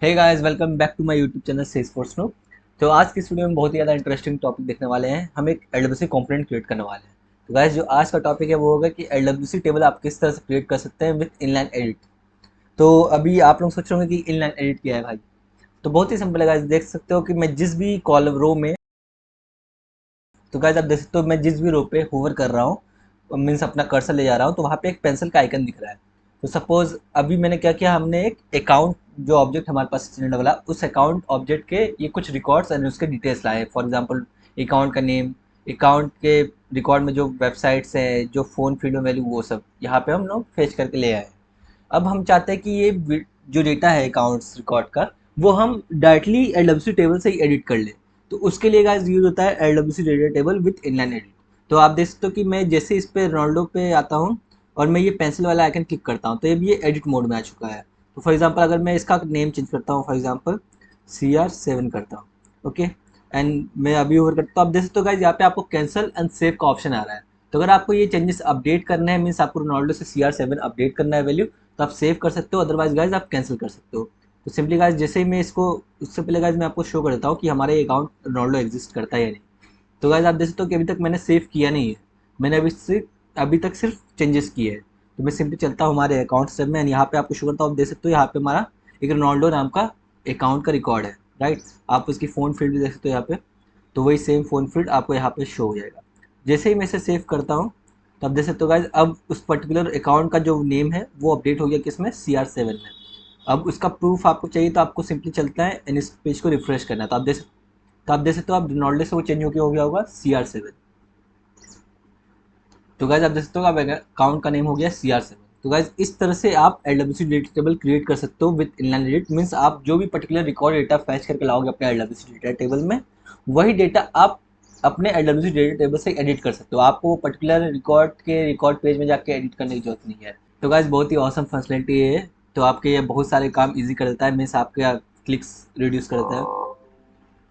Hey guys, welcome back to my YouTube channel Salesforce know. तो आज की इस वीडियो में बहुत ही ज़्यादा इंटरेस्टिंग टॉपिक देखने वाले हैं। हम एक एलडब्ल्यूसी कंपोनेंट क्रिएट करने वाले हैं। तो गाइस, जो आज का टॉपिक है वो होगा कि एलडब्ल्यूसी टेबल आप किस तरह से क्रिएट कर सकते हैं विद इनलाइन एडिट। तो अभी आप लोग सोच रहे होंगे कि इनलाइन एडिट क्या है भाई। तो बहुत ही सिंपल है गाइस, देख सकते हो कि मैं जिस भी कॉलम रो में, तो गाइस आप देख सकते हो मैं जिस भी रो पे होवर कर रहा हूँ, मीन्स अपना कर्सर ले जा रहा हूँ, तो वहाँ पे एक पेंसिल का आइकन दिख रहा है। तो सपोज अभी मैंने क्या किया, हमने एक अकाउंट जो ऑब्जेक्ट हमारे पास जनरेट वाला, उस अकाउंट ऑब्जेक्ट के ये कुछ रिकॉर्ड्स एंड उसके डिटेल्स लाए। फॉर एग्जांपल अकाउंट का नेम, अकाउंट के रिकॉर्ड में जो वेबसाइट्स हैं, जो फ़ोन फील्ड में वैल्यू, वो सब यहाँ पे हम लोग फेच करके ले आए। अब हम चाहते हैं कि जो डेटा है अकाउंट्स रिकॉर्ड का, वो हम डायरेक्टली एलडब्ल्यूसी टेबल से ही एडिट कर लें। तो उसके लिए गाइस यूज होता है LWC data table with inline edit. तो आप देख सकते हो कि मैं जैसे इस पे रोनाल्डो पे आता हूँ और मैं ये पेंसिल वाला आइकन क्लिक करता हूँ, तो ये एडिट मोड में आ चुका है। तो फॉर एग्जांपल अगर मैं इसका नेम चेंज करता हूँ, फॉर एग्जांपल CR7 करता हूँ, ओके, एंड मैं अभी ओवर करता हूँ, तो आप देख सकते हो गाइस यहाँ पे आपको कैंसिल एंड सेव का ऑप्शन आ रहा है। तो अगर आपको ये चेंजेस अपडेट करना है, मीन्स आपको रोनाल्डो से CR7 अपडेट करना है वैल्यू, तो आप सेव कर सकते हो, अदरवाइज गाइज आप कैंसिल कर सकते हो। तो सिंपली गाइज जैसे ही मैं इसको, उससे पहले गाइज मैं आपको शो कर देता हूँ कि हमारा ये अकाउंट रोनाल्डो एग्जिस्ट करता है या नहीं। तो गाइज आप देख सकते हो कि अभी तक मैंने सेव किया नहीं है, मैंने अभी तक सिर्फ चेंजेस किए हैं। तो मैं सिंपली चलता हूँ हमारे अकाउंट से, मैं यहाँ पे आपको शो करता हूँ, आप देख सकते हो यहाँ पे हमारा एक रोनाल्डो नाम का अकाउंट का रिकॉर्ड है, राइट। आप उसकी फ़ोन फील्ड भी देख सकते हो यहाँ पे। तो वही सेम फ़ोन फील्ड आपको यहाँ पे शो हो जाएगा। जैसे ही मैं इसे सेव करता हूँ, तो आप देख सकते हो गाइज अब उस पर्टिकुलर अकाउंट का जो नेम है वो अपडेट हो गया किसमें, CR7 में। अब उसका प्रूफ आपको चाहिए तो आपको सिंपली चलता है एंड इस पेज को रिफ्रेश करना है। तो आप देख सकते हो, आप रोनाल्डो से वो चेंज हो गया होगा CR7। तो गाइज आप देख सकते हो आप अकाउंट का नेम हो गया CR7। तो गाइज इस तरह से आप एलडब्ल्यूसी डेटा टेबल क्रिएट कर सकते हो विद इनलाइन एडिट। मीन्स आप जो भी पर्टिकुलर रिकॉर्ड डेटा फैच करके लाओगे अपने एलडब्ल्यूसी डेटा टेबल में, वही डेटा आप अपने एलडब्ल्यूसी डेटा टेबल से एडिट कर सकते हो। आपको पर्टिकुलर रिकॉर्ड पेज में जाके एडिट करने की जरूरत नहीं है। तो गाइज बहुत ही औसम फैसिलिटी है। तो आपके ये बहुत सारे काम ईजी कर देता है, मीन्स आपके क्लिक्स रिड्यूस कर देता है।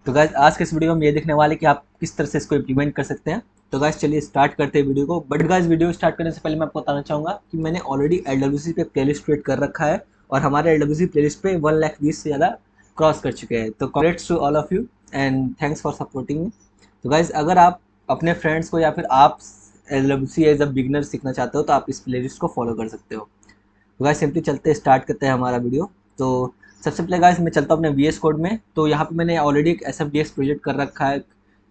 तो गाइज आज के इस वीडियो में हम ये देखने वाले कि आप किस तरह से इसको इम्प्लीमेंट कर सकते हैं। तो गाइज चलिए स्टार्ट करते हैं वीडियो को। बट गाइज वीडियो स्टार्ट करने से पहले मैं आपको बताना चाहूँगा कि मैंने ऑलरेडी एलडब्ल्यूसी पे प्लेलिस्ट क्रिएट कर रखा है, और हमारे एलडब्ल्यूसी प्लेलिस्ट पे 1,20,000 से ज़्यादा क्रॉस कर चुके हैं। तो congrats to all of you and thanks for supporting me. तो गाइज अगर आप अपने फ्रेंड्स को या फिर आप एलडब्ल्यूसी एज अ बिगनर सीखना चाहते हो, तो आप इस प्लेलिस्ट को फॉलो कर सकते हो। तो गाइस सिंपली चलते स्टार्ट करते हैं हमारा वीडियो। तो सबसे पहले गाइस मैं चलता हूँ अपने VS कोड में। तो यहाँ पे मैंने ऑलरेडी एक SFDX प्रोजेक्ट कर रखा है।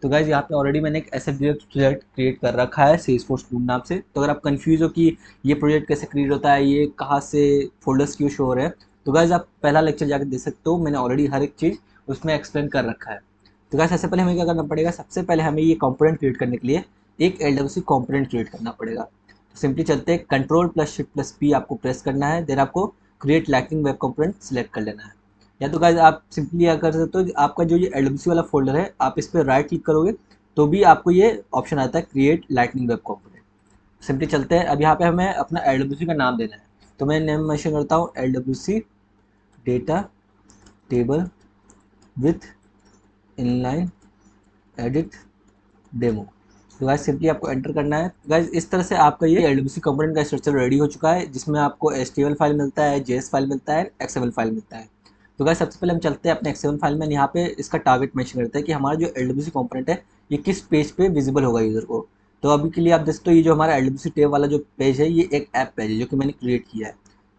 तो गाइस यहाँ पे ऑलरेडी मैंने एक SFDX प्रोजेक्ट क्रिएट कर रखा है सेल्सफोर्स टूल नाम से। तो अगर आप कंफ्यूज हो कि ये प्रोजेक्ट कैसे क्रिएट होता है, ये कहाँ से फोल्डर्स क्यों शो हो रहे हैं, तो गाइस आप पहला लेक्चर जाकर देख सकते हो, मैंने ऑलरेडी हर एक चीज़ उसमें एक्सप्लेन कर रखा है। तो गाइस सबसे पहले हमें क्या करना पड़ेगा, सबसे पहले हमें ये कंपोनेंट क्रिएट करने के लिए एक एलडब्ल्यूसी कंपोनेंट क्रिएट करना पड़ेगा। सिंपली चलते हैं, Ctrl+Shift+P आपको प्रेस करना है, देन आपको create lightning web component select कर लेना है। या तो गाइज आप सिंपली क्या कर सकते हो, आपका जो ये एलडब्ल्यूसी वाला फोल्डर है, आप इस पर राइट क्लिक करोगे तो भी आपको ये ऑप्शन आता है create lightning web component. Simply चलते हैं, अब यहाँ पे हमें अपना एलडब्ल्यूसी का नाम देना है। तो मैं नेम मेंशन करता हूँ LWC data table with inline edit demo. तो गाइस सिंपली आपको एंटर करना है। गाइस इस तरह से आपका ये एलडब्ल्यूसी कंपोनेंट का स्ट्रक्चर रेडी हो चुका है, जिसमें आपको HTML फाइल मिलता है, JS फाइल मिलता है, XML फाइल मिलता है। तो गाइस सबसे पहले हम चलते हैं अपने XML फाइल में, यहाँ पे इसका टारगेट मेंशन करते हैं कि हमारा जो एलडब्ल्यूसी कंपोनेंट है ये किस पेज पे विजिबल होगा यूजर को। तो अभी के लिए आप देख सकते हो, ये जो हमारा एलडब्ल्यूसी टेब वाला जो पेज है, ये एक ऐप पेज है जो कि मैंने क्रिएट किया है।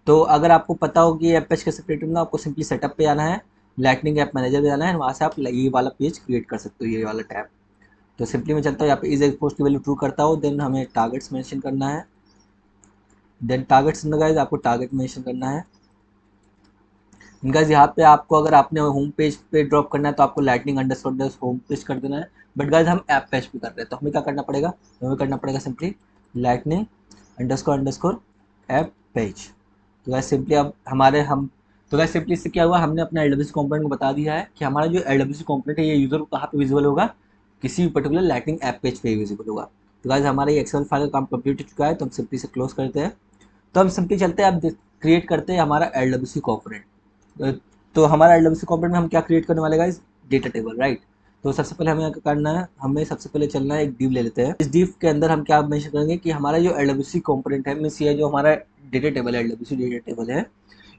तो अगर आपको पता हो कि ये ऐप पेज कैसे क्रिएट होगा, आपको सिंपली सेटअप पे आना है, लाइटनिंग ऐप मैनेजर पे आना है, वहाँ से आप ये वाला पेज क्रिएट कर सकते हो, ये वाला टैब। तो सिंपली मैं चलता हूँ यहाँ पे इज एक्सपोज की वैल्यू ट्रू करता हूँ, देन हमें टारगेट्स मेंशन करना है। देन टारगेट्स अंदर गाइज आपको टारगेट मेंशन करना है। गाइज यहाँ पे आपको अगर आपने होम पेज पे ड्रॉप करना है तो आपको लाइटनिंग अंडरस्कोर होम पेज कर देना है। बट गाइज हम ऐप पेज पे कर रहे हैं, तो हमें क्या करना पड़ेगा, हमें करना पड़ेगा simply lightning underscore app page. तो गाइज सिंपली अब हमारे हम तो गाइज सिंपली इससे क्या हुआ, हमने अपना एलडब्ल्यूसी कंपोनेंट को बता दिया है कि हमारा जो एलडब्ल्यूसी कंपोनेंट है ये यूजर को कहाँ पे विजिबल होगा, किसी भी पर्टिकुलर लाइटनिंग ऐप पेज पे विजिबल होगा। तो गाइज हमारा ये एक्सेल फाइल का काम कंप्लीट हो चुका है, तो हम सिंपली से क्लोज करते हैं। तो हम सिंपली चलते हैं, अब क्रिएट करते हैं हमारा एलडब्ल्यूसी कंपोनेंट। तो हमारा एलडब्ल्यूसी कंपोनेंट में हम क्या क्रिएट करने वाले गाइज, डेटा टेबल, राइट। तो सबसे पहले हमें क्या करना है, हमें सबसे पहले चलना है, एक डिव ले लेते हैं। इस डिव के अंदर हम क्या मेंशन करेंगे कि हमारा जो एलडब्ल्यूसी कंपोनेंट है, मींस ये जो हमारा डेटा टेबल है, एलडब्ल्यूसी डेटा टेबल है,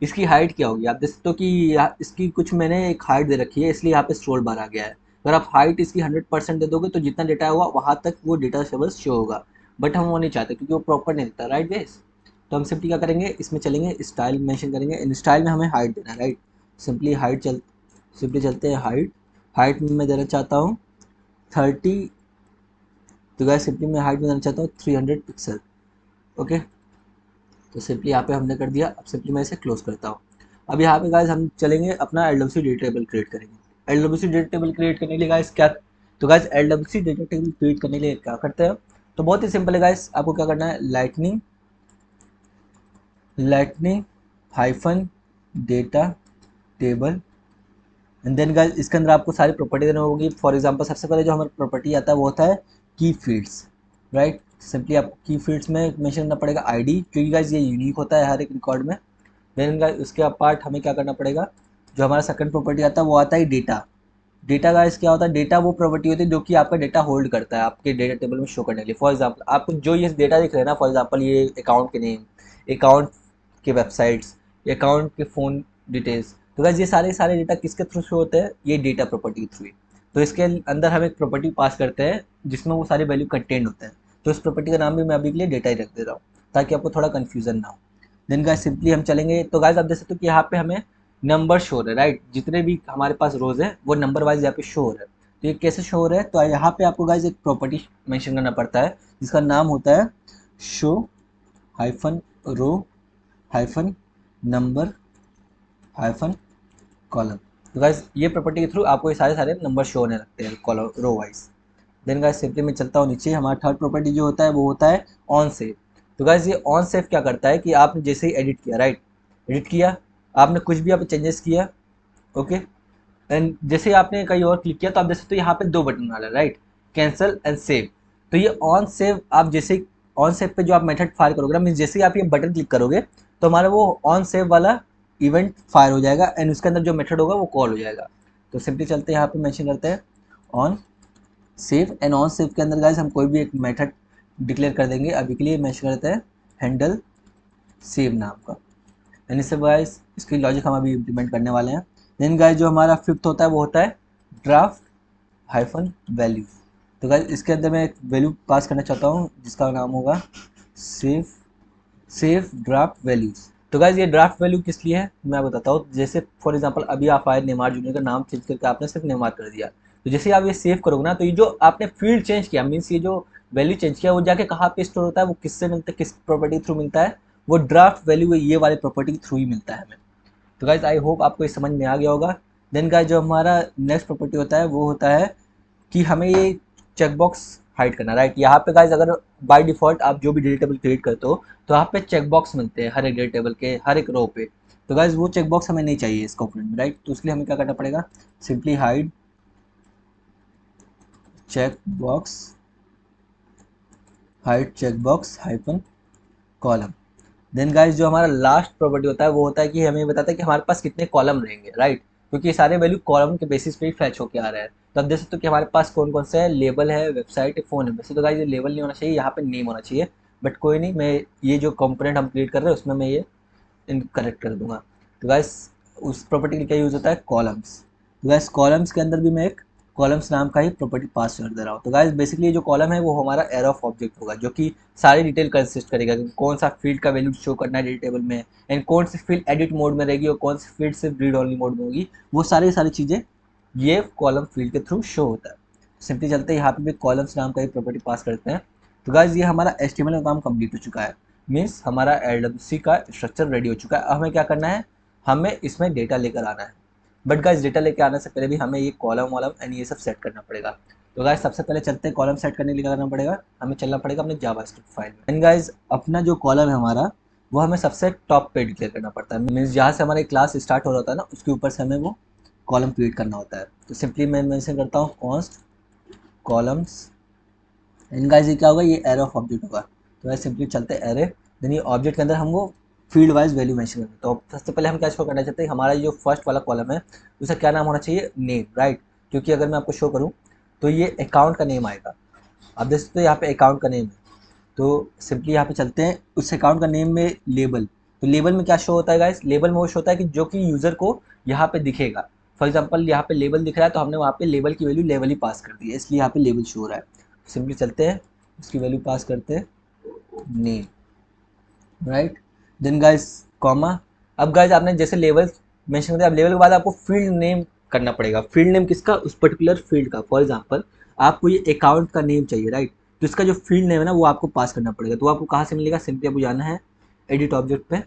इसकी हाइट क्या होगी, आप देख सकते हो कि इसकी कुछ मैंने एक हाइट दे रखी है, इसलिए यहाँ पे स्क्रोल बार आ गया है। अगर आप हाइट इसकी 100% दे दोगे तो जितना डेटा होगा वहाँ तक वो डेटा टेबल शो होगा, बट हम वो नहीं चाहते क्योंकि वो प्रॉपर नहीं देता, राइट गाइस। तो हम सिंपली क्या करेंगे, इसमें चलेंगे, स्टाइल मेंशन करेंगे, इन स्टाइल में हमें हाइट देना है, राइट। सिंपली सिंपली चलते हैं हाइट। हाइट में मैं देना चाहता हूँ 30। तो गाइस सिंपली मैं हाइट में देना चाहता हूँ 300 पिक्सल। ओके, तो सिंपली यहाँ पे हमने कर दिया। अब सिंपली मैं इसे क्लोज करता हूँ। अब यहाँ पे गाइस हम चलेंगे अपना LWC डेटा टेबल क्रिएट करेंगे। LWC डेटा टेबल क्रिएट करने के लिए गाइस क्या, तो guys LWC data table create करने के लिए क्या करते हैं, तो बहुत ही सिंपल है गाइस। आपको क्या करना है, lightning hyphen data table, and then guys इसके अंदर आपको सारी प्रॉपर्टी देनी होगी। फॉर एग्जांपल सबसे पहले जो हमारा प्रॉपर्टी आता है वो होता है की फील्ड्स, राइट। सिंपली आपको की फील्ड्स में मेंशन करना पड़ेगा आईडी, क्योंकि गाइस ये यूनिक होता है हर एक रिकॉर्ड में। देन गाइस उसके अपार्ट हमें क्या करना पड़ेगा, जो हमारा सेकंड प्रॉपर्टी आता है वो आता है डेटा। डेटा गाइस क्या होता है, डेटा वो प्रॉपर्टी होती है जो कि आपका डेटा होल्ड करता है आपके डेटा टेबल में शो करने के लिए। फॉर एग्जांपल आपको जो ये डेटा दिख रहा है ना, फॉर एग्जांपल ये अकाउंट के नेम, अकाउंट के वेबसाइट्स, अकाउंट के फ़ोन डिटेल्स, तो गाइस ये सारे सारे डेटा किसके थ्रू शो होते हैं, ये डेटा प्रॉपर्टी के थ्रू ही। तो इसके अंदर हम एक प्रॉपर्टी पास करते हैं जिसमें वो सारे वैल्यू कंटेंट होते हैं। तो इस प्रॉपर्टी का नाम भी मैं अभी के लिए डेटा ही रख दे रहा हूँ ताकि आपको थोड़ा कन्फ्यूजन ना हो। देन गाइस सिंपली हम चलेंगे, तो गाइस आप देख सकते हो कि यहाँ पे हमें नंबर शो हो रहा है, राइट। जितने भी हमारे पास रोज है वो नंबर वाइज यहाँ पे शो हो रहा है। तो ये कैसे शो हो रहा है, तो यहाँ पे आपको गाइस एक प्रॉपर्टी मेंशन करना पड़ता है जिसका नाम होता है show hyphen row hyphen number hyphen column. तो गाइस ये प्रॉपर्टी के थ्रू आपको ये सारे सारे नंबर शो होने लगते हैं column row wise. Then guys simply मैं चलता हूँ नीचे, हमारा थर्ड प्रॉपर्टी जो होता है वो होता है ऑन सेव। तो गाइस ये ऑन सेव क्या करता है कि आपने जैसे ही एडिट किया, राइट, एडिट किया, आपने कुछ भी यहाँ पे चेंजेस किया, ओके, एंड जैसे ही आपने कहीं और क्लिक किया तो आप देख सकते हो यहाँ पे दो बटन वाला, राइट, कैंसिल एंड सेव। तो ये ऑन सेव, आप जैसे ही ऑन सेव पे जो आप मेथड फायर करोगे ना, मीन जैसे ही आप ये बटन क्लिक करोगे तो हमारा वो ऑन सेव वाला इवेंट फायर हो जाएगा एंड उसके अंदर जो मेथड होगा वो कॉल हो जाएगा। तो सिंपली चलते हैं यहाँ पे मेंशन करते हैं on save, and on save के अंदर गाइस हम कोई भी एक मेथड डिक्लेयर कर देंगे। अभी के लिए मेंशन करते हैं हैंडल सेव नाम का, एंड इससे गाइस इसकी लॉजिक हम अभी इम्प्लीमेंट करने वाले हैं। देन गाइस जो हमारा फिफ्थ होता है वो होता है ड्राफ्ट हाइफन वैल्यू। तो गाइस इसके अंदर मैं एक वैल्यू पास करना चाहता हूँ जिसका नाम होगा सेव ड्राफ्ट वैल्यूज। तो गाइज ये ड्राफ्ट वैल्यू किस लिए है मैं बताता हूँ। जैसे फॉर एग्जांपल अभी आप आए नेमार जूनियर का नाम चेंज करके आपने सिर्फ नेमार कर दिया, तो जैसे आप ये सेव करोगे ना, तो ये जो आपने फील्ड चेंज किया, मीन्स ये जो वैल्यू चेंज किया वो जाके कहाँ पे स्टोर होता है, वो किससे मिलता है, किस प्रॉपर्टी के थ्रू मिलता है, वो ड्राफ्ट वैल्यू ये वाले प्रॉपर्टी के थ्रू ही मिलता है हमें। तो गाइज आई होप आपको ये समझ में आ गया होगा। देन गाइज जो हमारा नेक्स्ट प्रॉपर्टी होता है वो होता है कि हमें ये चेकबॉक्स हाइड करना, राइट। यहाँ पे गाइज अगर बाय डिफॉल्ट आप जो भी डेटा टेबल क्रिएट करते हो तो यहाँ पे चेकबॉक्स मिलते हैं हर एक डेटा टेबल के हर एक रो पे। तो गाइज वो चेकबॉक्स हमें नहीं चाहिए इस कंपोनेंट में, राइट। तो इसलिए हमें क्या करना पड़ेगा, simply hide checkbox, hide checkbox hyphen column. Then guys जो हमारा लास्ट प्रॉपर्टी होता है वो होता है कि हमें बताता है कि हमारे पास कितने कॉलम रहेंगे, राइट, क्योंकि ये सारे वैल्यू कॉलम के बेसिस पे ही फैच होके आ रहा है। तो आप देख सकते हो कि हमारे पास कौन कौन से है, लेबल है, वेबसाइट है, फोन है। वैसे तो गाइज ये लेबल नहीं होना चाहिए, यहाँ पे नेम होना चाहिए, बट कोई नहीं, मैं ये जो कंपोनेंट हम क्रिएट कर रहे हैं उसमें मैं ये करेक्ट कर दूंगा। तो गाइस उस प्रॉपर्टी के लिए क्या यूज़ होता है, कॉलम्स। तो गाइस कॉलम्स के अंदर भी मैं एक कॉलम्स नाम का ही प्रॉपर्टी पास कर दे रहा हूँ। तो गाइस बेसिकली जो कॉलम है वो हमारा एरे ऑफ ऑब्जेक्ट होगा जो कि सारी डिटेल कंसिस्ट करेगा कि कौन सा फील्ड का वैल्यू शो करना है डेटा टेबल में, एंड कौन सी फील्ड एडिट मोड में रहेगी और कौन सी फील्ड सिर्फ रीड ओनली मोड में होगी। वो सारी चीज़ें ये कॉलम फील्ड के थ्रू शो होता है। सिंपली चलते हैं यहाँ पे भी कॉलम्स नाम का ही प्रॉपर्टी पास करते हैं। तो गाइस ये हमारा HTML का काम कंप्लीट हो चुका है, मीन्स हमारा LWC का स्ट्रक्चर रेडी हो चुका है। अब हमें क्या करना है, हमें इसमें डेटा लेकर आना है। बट गाइस डेटा लेकर आने से पहले भी हमें ये कॉलम वॉलम एंड ये सब सेट करना पड़ेगा। तो गाइस सबसे पहले चलते हैं कॉलम सेट करने के लिए क्या करना पड़ेगा, हमें चलना पड़ेगा अपने जावास्क्रिप्ट फाइल में। एंड गाइस अपना जो कॉलम है हमारा वो हमें सबसे टॉप पे डिक्लेयर करना पड़ता है, मीन्स जहाँ से हमारी क्लास स्टार्ट हो रहा होता है ना उसके ऊपर से हमें वो कॉलम क्रिएट करना होता है। तो सिंपली मैं मेंशन करता हूँ कॉन्स्ट कॉलम्स, एंड गाइस ये क्या होगा, ये एरे ऑफ ऑब्जेक्ट होगा। तो गाइस सिंपली चलते हैं एरे, देन ये ऑब्जेक्ट के अंदर हम वो फील्ड वाइज वैल्यू मेंशन करेंगे। तो सबसे पहले हम क्या शो करना चाहते हैं, हमारा जो फर्स्ट वाला कॉलम है उसका क्या नाम होना चाहिए, नेम, राइट। क्योंकि अगर मैं आपको शो करूँ तो ये अकाउंट का नेम आएगा। आप देख सकते हो यहाँ पे अकाउंट का नेम है। तो सिंपली यहाँ पे चलते हैं उस अकाउंट का नेम में लेबल, तो लेबल में क्या शो होता है गाइस, लेबल में वो शो होता है कि जो कि यूज़र को यहाँ पे दिखेगा। फॉर एग्जांपल यहाँ पे लेबल दिख रहा है तो हमने वहाँ पे लेबल की वैल्यू लेवल ही पास कर दी है, इसलिए यहाँ पे लेबल शो हो रहा है। सिंपली चलते हैं, उसकी वैल्यू पास करते हैं name, right. Then guys comma, अब गाइस आपने जैसे लेवल मेंशन कर दिया, अब लेवल के बाद आपको फील्ड नेम करना पड़ेगा। फील्ड नेम किसका, उस पर्टिकुलर फील्ड का। फॉर एग्जांपल आपको ये अकाउंट का नेम चाहिए, राइट, तो इसका जो फील्ड नेम है ना वो आपको पास करना पड़ेगा। तो आपको कहाँ से मिलेगा, सिंपली आपको जाना है एडिट ऑब्जेक्ट पे,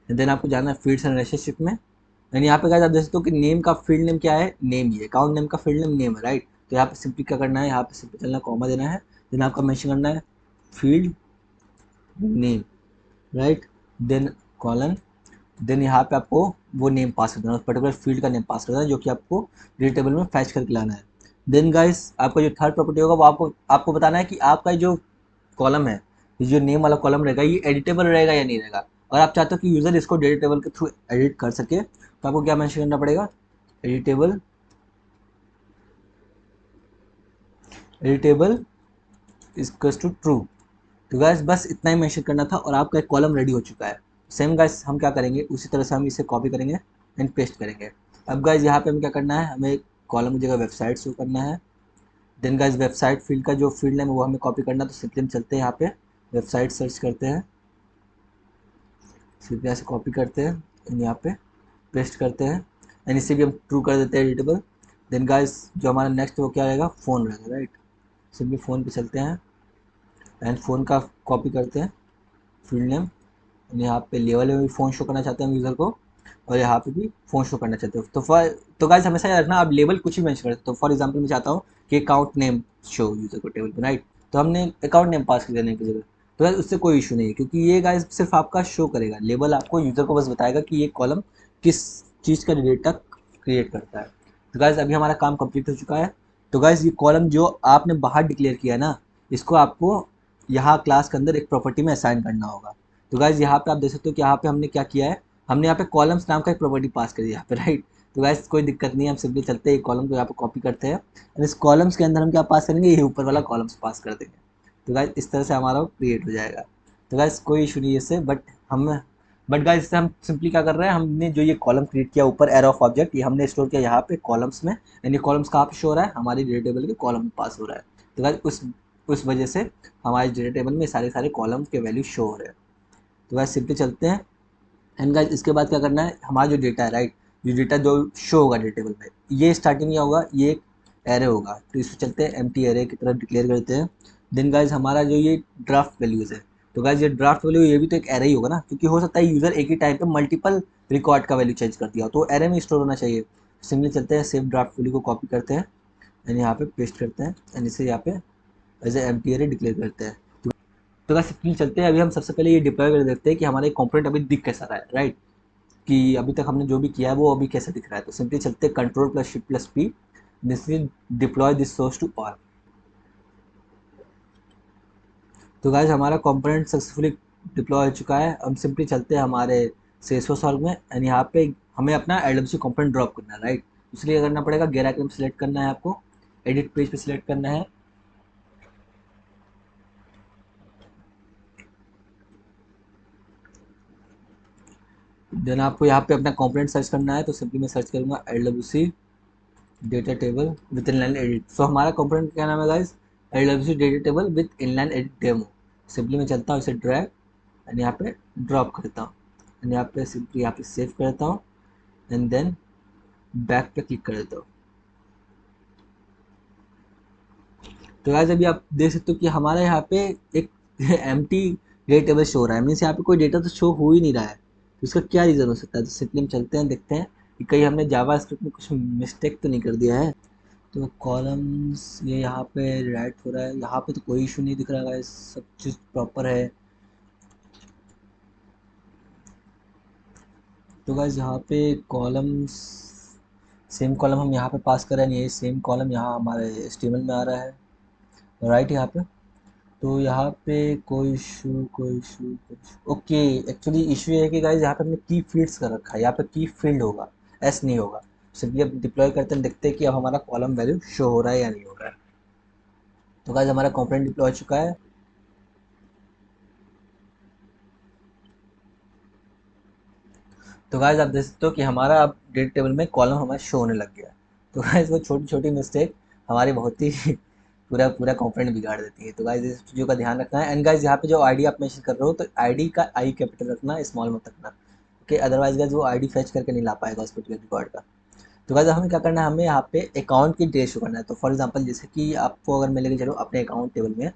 देन आपको जाना है फील्ड्स एंड रिलेशनशिप में। यानी यहाँ पे गाइस आप देख सकते हो कि नेम का फील्ड नेम क्या है, नेम ही है, अकाउंट नेम का फील्ड नेम नेम है, राइट। तो यहाँ पे सिंपली क्या करना है, यहाँ पे सिंपली चलना, कॉमा देना है, देन आपका मेंशन करना है field name, right, then colon, then यहाँ पे आपको वो नेम पास करना है, उस पर्टिकुलर फील्ड का नेम पास करना है जो कि आपको डेटा टेबल में फैच करके लाना है। देन गाइस आपका जो थर्ड प्रॉपर्टी होगा वो आपको आपको बताना है कि आपका जो कॉलम है, ये जो नेम वाला कॉलम रहेगा ये एडिटेबल रहेगा या नहीं रहेगा। और आप चाहते हो कि यूज़र इसको डेटा टेबल के थ्रू एडिट कर सके, तो आपको क्या मेंशन करना पड़ेगा, editable, editable equals to true. तो गैस बस इतना ही मेंशन करना था और आपका एक कॉलम रेडी हो चुका है। सेम गैस हम क्या करेंगे, उसी तरह से हम इसे कॉपी करेंगे एंड पेस्ट करेंगे। अब गैस यहाँ पे हमें क्या करना है, हमें कॉलम की जगह वेबसाइट शो करना है। देन गैस वेबसाइट फील्ड का जो फील्ड है वो हमें कॉपी करना है, तो सिंपली हम चलते हैं यहाँ पे वेबसाइट सर्च करते हैं, सिंपली यहाँ से कॉपी करते हैं एंड यहाँ पे पेस्ट करते हैं एंड इसे भी हम ट्रू कर देते हैं, एडिटेबल। देन गाइस जो हमारा नेक्स्ट वो क्या रहेगा, फ़ोन रहेगा, राइट। सिंपली फ़ोन पे चलते हैं एंड फ़ोन का कॉपी करते हैं फील्ड नेम, यहाँ पे लेवल में भी फ़ोन शो करना चाहते हैं हम यूज़र को, और यहाँ पे भी फ़ोन शो करना चाहते हो। तो गाइस हमेशा याद रखना, आप लेबल कुछ भी मेंशन करते हो। तो फॉर एग्जांपल मैं चाहता हूँ कि अकाउंट नेम शो यूज़र को टेबल पे, राइट, तो हमने अकाउंट नेम पास कर दिया नेम की जगह। तो गाइस उससे कोई इशू नहीं है, क्योंकि ये गाइस सिर्फ आपका शो करेगा, लेबल आपको यूज़र को बस बताएगा कि ये कॉलम किस चीज़ का डेटा क्रिएट करता है। तो गाइस अभी हमारा काम कंप्लीट हो चुका है। तो गाइस ये कॉलम जो आपने बाहर डिक्लेयर किया है ना, इसको आपको यहाँ क्लास के अंदर एक प्रॉपर्टी में असाइन करना होगा। तो गाइज यहाँ पे आप देख सकते हो कि यहाँ पे हमने क्या किया है, हमने यहाँ पे कॉलम्स नाम का एक प्रॉपर्टी पास करी है यहाँ पे, राइट। तो गाइज कोई दिक्कत नहीं है, हम सिंपली चलते हैं एक कॉलम को यहाँ पे कॉपी करते हैं और इस कॉलम्स के अंदर हम क्या पास करेंगे, ये ऊपर वाला कॉलम्स पास कर देंगे। तो गाइज इस तरह से हमारा क्रिएट हो जाएगा। तो गाइज कोई इशू नहीं है इससे, बट गाइज इससे हम सिंपली क्या कर रहे हैं, हमने जो ये कॉलम क्रिएट किया ऊपर एरो ऑफ ऑब्जेक्ट, ये हमने स्टोर किया यहाँ पे कॉलम्स में, यानी कॉलम्स कहाँ पे शो हो रहा है, हमारी डेटा टेबल के कॉलम में पास हो रहा है। तो गाइज उस वजह से हमारे डेटा टेबल में सारे सारे कॉलम के वैल्यू शो हो रहे हैं। तो गाइस सिंपली चलते हैं एंड गाइस इसके बाद क्या करना है, हमारा जो डेटा है, राइट, जो डेटा जो शो होगा डेटा टेबल में, ये स्टार्टिंग में होगा, ये एक एरे होगा, तो इसको चलते हैं एम्प्टी एरे की तरफ डिक्लेयर करते हैं। देन गाइस हमारा जो ये ड्राफ्ट वैल्यूज है, तो गाइस ये ड्राफ्ट वैल्यू ये भी तो एक एरे ही होगा ना, क्योंकि हो सकता है यूज़र एक ही टाइम पे मल्टीपल रिकॉर्ड का वैल्यू चेंज कर दिया हो, तो एरे में स्टोर होना चाहिए। सिंपली चलते हैं सेव ड्राफ्ट वैल्यू को कॉपी करते हैं एंड यहाँ पे पेस्ट करते हैं एंड इसे यहाँ पे as a empty array declare करते हैं। तो गाइस सिंपली चलते हैं, अभी हम सबसे पहले ये डिप्लॉय कर देखते हैं कि हमारा एक कंपोनेंट अभी दिख कैसा रहा है, राइट, कि अभी तक हमने जो भी किया है वो अभी कैसे दिख रहा है। तो सिंपली चलते हैं control plus shift plus P, this will deploy this source to all. तो गाइस हमारा कंपोनेंट सक्सेसफुली डिप्लॉय हो चुका है। हम सिंपली चलते हैं हमारे सेसो सॉल्व में एंड यहाँ पे हमें अपना एलडब्ल्यूसी कंपोनेंट ड्रॉप करना है, राइट। इसलिए करना पड़ेगा, गेर आइकन सेलेक्ट करना है आपको, एडिट पेज पे सिलेक्ट करना है, देन आपको यहाँ पे अपना कंपोनेंट सर्च करना है। तो सिंपली मैं सर्च करूँगा LWC data table with inline edit. So हमारा कंपोनेंट क्या नाम है guys, LWC data table with inline edit demo. Simply मैं चलता हूँ इसे ड्रैग एंड यहाँ पे ड्रॉप करता हूँ एंड यहाँ पे सिंपली यहाँ पे सेव करता हूँ एंड देन बैक पे क्लिक कर देता हूँ। तो गाइस अभी आप देख सकते हो कि हमारे यहाँ पे एक एम्प्टी डेटा टेबल शो हो रहा है, मीन्स यहाँ पे कोई डेटा तो शो हो ही नहीं रहा है। तो इसका क्या रीज़न हो सकता है, तो सिंपली हम चलते हैं देखते हैं कि कहीं हमने जावा स्क्रिप्ट में कुछ मिस्टेक तो नहीं कर दिया है। तो कॉलम्स ये यहाँ पे राइट हो रहा है, यहाँ पे तो कोई इशू नहीं दिख रहा है, सब चीज़ प्रॉपर है। तो गाइस यहाँ पे कॉलम्स, सेम कॉलम हम यहाँ पे पास कर रहे हैं, ये सेम कॉलम यहाँ हमारे एचटीएमएल में आ रहा है, राइट यहाँ पे। तो यहाँ पे कोई इशू ओके। एक्चुअली इशू ये है कि गाइस यहाँ पे हमने की फील्ड्स कर रखा है, यहाँ पे की फील्ड होगा, एस नहीं होगा। सिंपली अब डिप्लॉय करते हैं, देखते हैं कि अब हमारा कॉलम वैल्यू शो हो रहा है या नहीं हो रहा है। तो गाइस हमारा कंपोनेंट डिप्लॉय हो चुका है। तो गाइस आप देख सकते हो कि हमारा अब डेटा टेबल में कॉलम हमारा शो होने लग गया। तो गाइस वो छोटी छोटी मिस्टेक हमारी बहुत ही पूरा पूरा कंपोनेंट बिगाड़ देती है। तो गाइस इस चीज़ों का ध्यान रखना है। एंड गाइस यहाँ पे जो आईडी आप मेंशन कर रहे हो तो आईडी का आई कैपिटल रखना, स्मॉल मत रखना, ओके, अदरवाइज गाइस वो आईडी फेच करके नहीं ला पाएगा उस पर्टिकुलर रिकॉर्ड का। तो गाइस हमें क्या करना है, हमें यहाँ पे अकाउंट की डिटेल शो करना है। तो फॉर एग्जांपल जैसे कि आपको अगर मैं लेके चलो अपने अकाउंट टेबल में,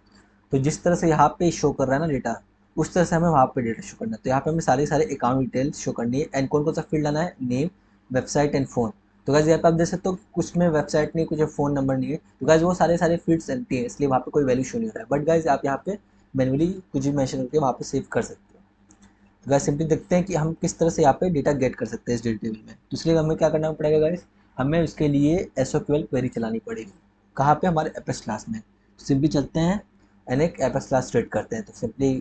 तो जिस तरह से यहाँ पे शो कर रहा है ना डेटा, उस तरह से हमें वहाँ पे डेटा शो करना है। तो यहाँ पे हमें सारे सारे अकाउंट डिटेल्स शो करनी है। एंड कौन कौन सा फील्ड लाना है, नेम, वेबसाइट एंड फोन। तो गाइस यहाँ पे आप देख सकते हो कुछ में वेबसाइट नहीं, कुछ फ़ोन नंबर नहीं है। तो गाइस वो सारे सारे फील्ड्स एम्प्टी है, इसलिए वहाँ पे कोई वैल्यू शो नहीं हो रहा है। बट गाइस आप यहाँ पे मैनुअली कुछ भी मेंशन करके वहाँ पे सेव कर सकते हो। तो गाइस सिंपली देखते हैं कि हम किस तरह से यहाँ पे डेटा गेट कर सकते हैं इस डेटा टेबल में। तो इसलिए हमें क्या करना पड़ेगा गाइस, हमें उसके लिए एसक्यूएल क्वेरी चलानी पड़ेगी। कहाँ पे, हमारे एपेक्स क्लास में। सिंपली चलते हैं एंड एक एपेक्स क्लास क्रिएट करते हैं। तो सिंपली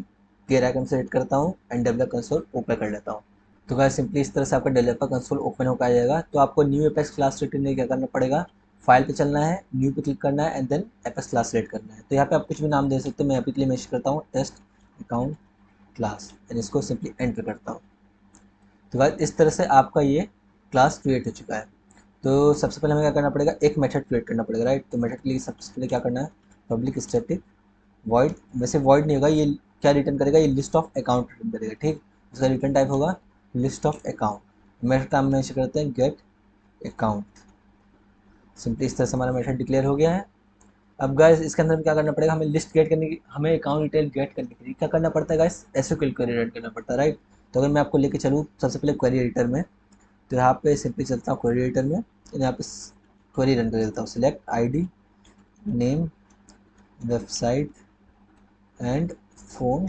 गेट आइकन सेलेक्ट करता हूँ एंड डेवलप कंसोल ओपन कर लेता हूँ। तो गाइस सिंपली इस तरह से आपका डेवलपर कंसोल ओपन होकर आ जाएगा। तो आपको न्यू एपेक्स क्लास क्रिएट करने के लिए क्या करना पड़ेगा, फाइल पे चलना है, न्यू पे क्लिक करना है and then apex class create करना है। तो यहाँ पे आप कुछ भी नाम दे सकते हो, मैं अभी के लिए मेंशन करता हूँ टेस्ट अकाउंट क्लास एंड इसको सिंपली एंटर करता हूँ। तो गाइस इस तरह से आपका ये क्लास क्रिएट हो चुका है। तो सबसे पहले हमें क्या करना पड़ेगा, एक मेथड क्रिएट करना पड़ेगा, राइट। तो मेथड के लिए सबसे पहले क्या करना है, पब्लिक स्टैटिक वॉइड, वैसे वॉइड नहीं होगा, ये क्या रिटर्न करेगा, ये लिस्ट ऑफ अकाउंट रिटर्न करेगा, ठीक। उसका रिटर्न टाइप होगा लिस्ट ऑफ अकाउंट। मेथड का हम मेंशन करते हैं गेट अकाउंट। सिंपली इस तरह से हमारा मेथड डिक्लेयर हो गया है। अब गाइस इसके अंदर क्या करना पड़ेगा, हमें लिस्ट गेट करने की, हमें अकाउंट डिटेल गेट करने के लिए क्या करना पड़ता है गाइस, एसक्यूएल क्वेरी रन करना पड़ता है, राइट। तो अगर मैं आपको लेके चलूँ सबसे पहले क्वेरी एडिटर में, तो यहाँ पे सिंपली चलता हूँ क्वेरी एडिटर में, यहाँ पे क्वेरी रन कर देता हूँ, select ID, name, website and phone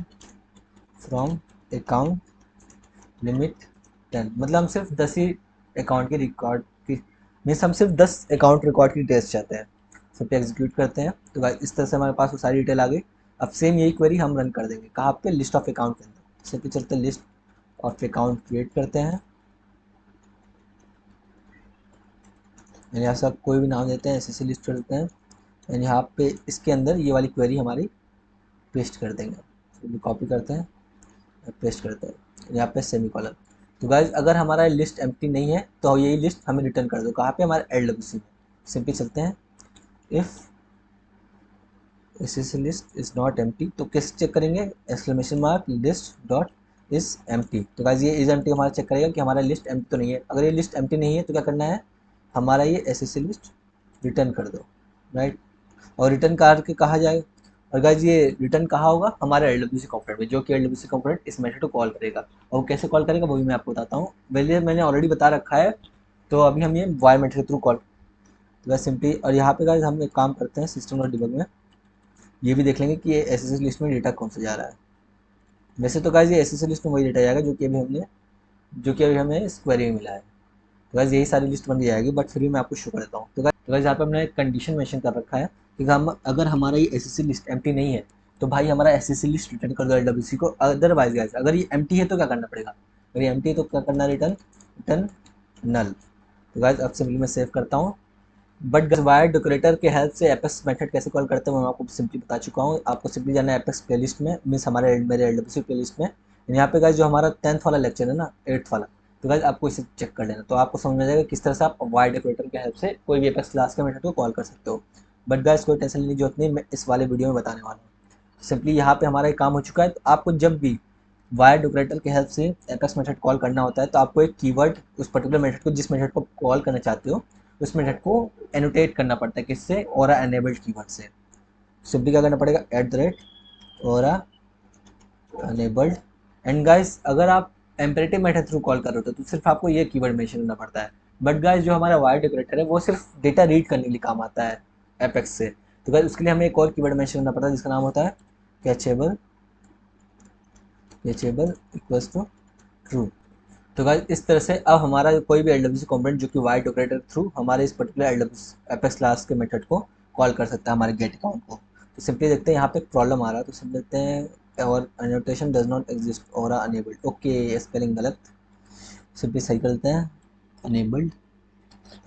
from account limit 10। मतलब हम सिर्फ 10 ही अकाउंट के रिकॉर्ड की, मीन्स हम सिर्फ 10 अकाउंट रिकॉर्ड की डिटेल्स चाहते हैं। सब पे एग्जीक्यूट करते हैं। तो गाइस इस तरह से हमारे पास वो सारी डिटेल आ गई। अब सेम यही क्वेरी हम रन कर देंगे, कहाँ पे, लिस्ट ऑफ अकाउंट के अंदर। सिंपली चलते हैं लिस्ट ऑफ अकाउंट क्रिएट करते हैं, यहाँ से आप कोई भी नाम देते हैं, ऐसे लिस्ट कर देते हैं एंड यहाँ पे इसके अंदर ये वाली क्वेरी हमारी पेस्ट कर देंगे। कॉपी करते हैं, पेस्ट करते हैं, यहाँ पे सेमीकोलन। तो गाइज अगर हमारा लिस्ट एम्प्टी नहीं है तो यही लिस्ट हमें रिटर्न कर दो, कहाँ पे, हमारे एलडब्ल्यूसी में। सिंपली चलते हैं, if SSC list is not empty, तो कैसे चेक करेंगे, exclamation mark list dot is empty. तो गाइज ये इज एम्प्टी हमारा चेक करेगा कि हमारा लिस्ट एम्प्टी तो नहीं है। अगर ये लिस्ट एम्प्टी नहीं है तो क्या करना है, हमारा ये एसएससी लिस्ट रिटर्न कर दो, राइट। और रिटर्न करके कहा जाए, और गाइज ये रिटर्न कहाँ होगा, हमारे एलडब्ल्यूसी कंपोनेंट में, जो कि एलडब्ल्यूसी कंपोनेंट इस मेथड को कॉल करेगा। और कैसे कॉल करेगा वो भी मैं आपको बताता हूँ, पहले मैंने ऑलरेडी बता रखा है। तो अभी हम ये वाई मेथड के थ्रू कॉल, तो गाइज सिंपली, और यहाँ पे गाइज हम एक काम करते हैं सिस्टम डॉट डिबग में, ये भी देख लेंगे कि ये एसएससी लिस्ट में डेटा कौन सा जा रहा है। वैसे तो गाइज ये एसएससी लिस्ट में वही डेटा जाएगा जो कि अभी हमें इस क्वेरी में मिला है। तो गाइज यही सारी लिस्ट बन जाएगी, बट फिर भी मैं आपको शो कर देता हूँ। तो गाइज यहाँ पे हमने एक कंडीशन मेंशन कर रखा है कि हम, अगर हमारा ये एसएससी लिस्ट एम्प्टी नहीं है तो भाई हमारा एसएससी लिस्ट रिटर्न कर दो एलडब्ल्यूसी को। अदरवाइज गाइज अगर ये एम्प्टी है तो क्या करना पड़ेगा, अगर ये एम्प्टी है तो क्या करना, रिटर्न रिटर्न नल। तो गाइज अब सिंपली मैं सेव करता हूँ। बट वायर डेकोरेटर के हेल्प से एपेक्स मेथड कैसे कॉल करते हैं मैं आपको सिंपली बता चुका हूँ। आपको सिंपली जाना है एपेक्स प्लेलिस्ट में, मीन्स हमारे मेरे एलडब्ल्यूसी प्लेलिस्ट में। यहाँ पे गाइज जो हमारा 10th वाला लेक्चर है ना, 8th वाला, तो गाइज आपको इसे चेक कर लेना, तो आपको समझ में आ जाएगा किस तरह से आप वायर डेकोरेटर के हेल्प से कोई भी एपेक्स क्लास के मेथड को कॉल कर सकते हो। बट गाइज कोई टेंशन लेने की जरूरत नहीं, मैं इस वाले वीडियो में बताने वाला हूँ। सिंपली यहाँ पे हमारा एक काम हो चुका है। तो आपको जब भी वायर डेकोरेटर के हेल्प से एपेक्स मेथड कॉल करना होता है तो आपको एक कीवर्ड, उस पर्टिकुलर मेथड को, जिस मेथड को कॉल करना चाहते हो उस मेथड को एनोटेट करना पड़ता है, किससे, और एनेबल्ड कीवर्ड से। सिंपली क्या करना पड़ेगा, एट द रेट और एनेबल्ड। एंड गाइस अगर आप एम्परेटिव मेथड थ्रू कॉल कर रहे हो तो सिर्फ आपको ये कीवर्ड मेंशन करना पड़ता है। बट गाइस जो हमारा वायर डेकोरेटर है वो सिर्फ डेटा रीड करने के लिए काम आता है एपेक्स से। तो गाइस उसके लिए हमें एक और कीवर्ड मेंशन करना पड़ता है जिसका नाम होता है कैचेबल, कैचेबल इक्वल्स टू ट्रू। तो गाइस इस तरह से अब हमारा कोई भी एलडब्ल्यूसी कंपोनेंट जो कि वाइड ऑपरेटर थ्रू हमारे इस पर्टिकुलर एलडब्ल्यूसी एपेक्स क्लास के मेथड को कॉल कर सकता है, हमारे गेट अकाउंट को। तो सिंपली देखते हैं यहाँ पे एक प्रॉब्लम आ रहा है, तो सिंपली देखते हैं और एनोटेशन डज नॉट एग्जिस्ट और अनेबल्ड, ओके स्पेलिंग गलत, सिंपली सही कर देते हैं, enabled.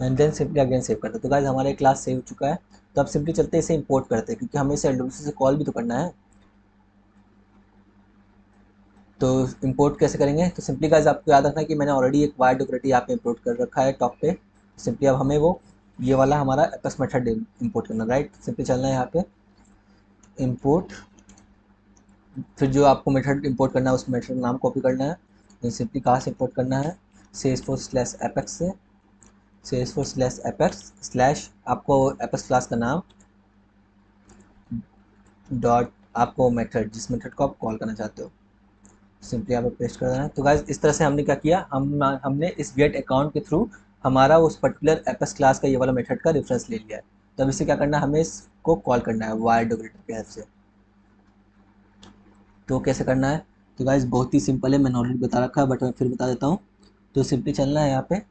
And then simply again save करते हैं। तो गाइज हमारा क्लास सेव हो चुका है। तो अब सिंपली चलते हैं इसे इंपोर्ट करते हैं, क्योंकि हमें इसे एलडब्ल्यूसी से कॉल भी तो करना है। तो इंपोर्ट कैसे करेंगे, तो सिंपली गाइज आपको याद रखना है कि मैंने ऑलरेडी एक वायर डॉक्यूमेंट यहाँ पे इंपोर्ट कर रखा है टॉप पे। सिंपली अब हमें वो ये वाला हमारा एपेक्स मेथड इंपोर्ट करना, राइट। सिंपली चलना है यहाँ पे इंपोर्ट, फिर जो आपको मेथड इंपोर्ट करना है उस मेथड का नाम कॉपी करना है। तो सिंपली कहाँ से इंपोर्ट करना है, salesforce/apex से, salesforce/apex स्लैश आपको एपेक्स क्लास का नाम डॉट आपको मेथड, जिस मेथड को आप कॉल करना चाहते हो सिंपली यहाँ पे पेस्ट कर देना है। तो गाइज इस तरह से हमने क्या किया, हमने इस गेट अकाउंट के थ्रू हमारा उस पर्टिकुलर एपेक्स क्लास का ये वाला मेथड का रेफरेंस ले लिया है। तो अब इसे क्या करना है, हमें इसको कॉल करना है वायर डॉक्यूमेंट की हेल्प से। तो कैसे करना है, तो गाइज बहुत ही सिंपल है, मैंने ऑलरेडी बता रखा है बट मैं फिर बता देता हूँ। तो सिंपली चलना है यहाँ पे,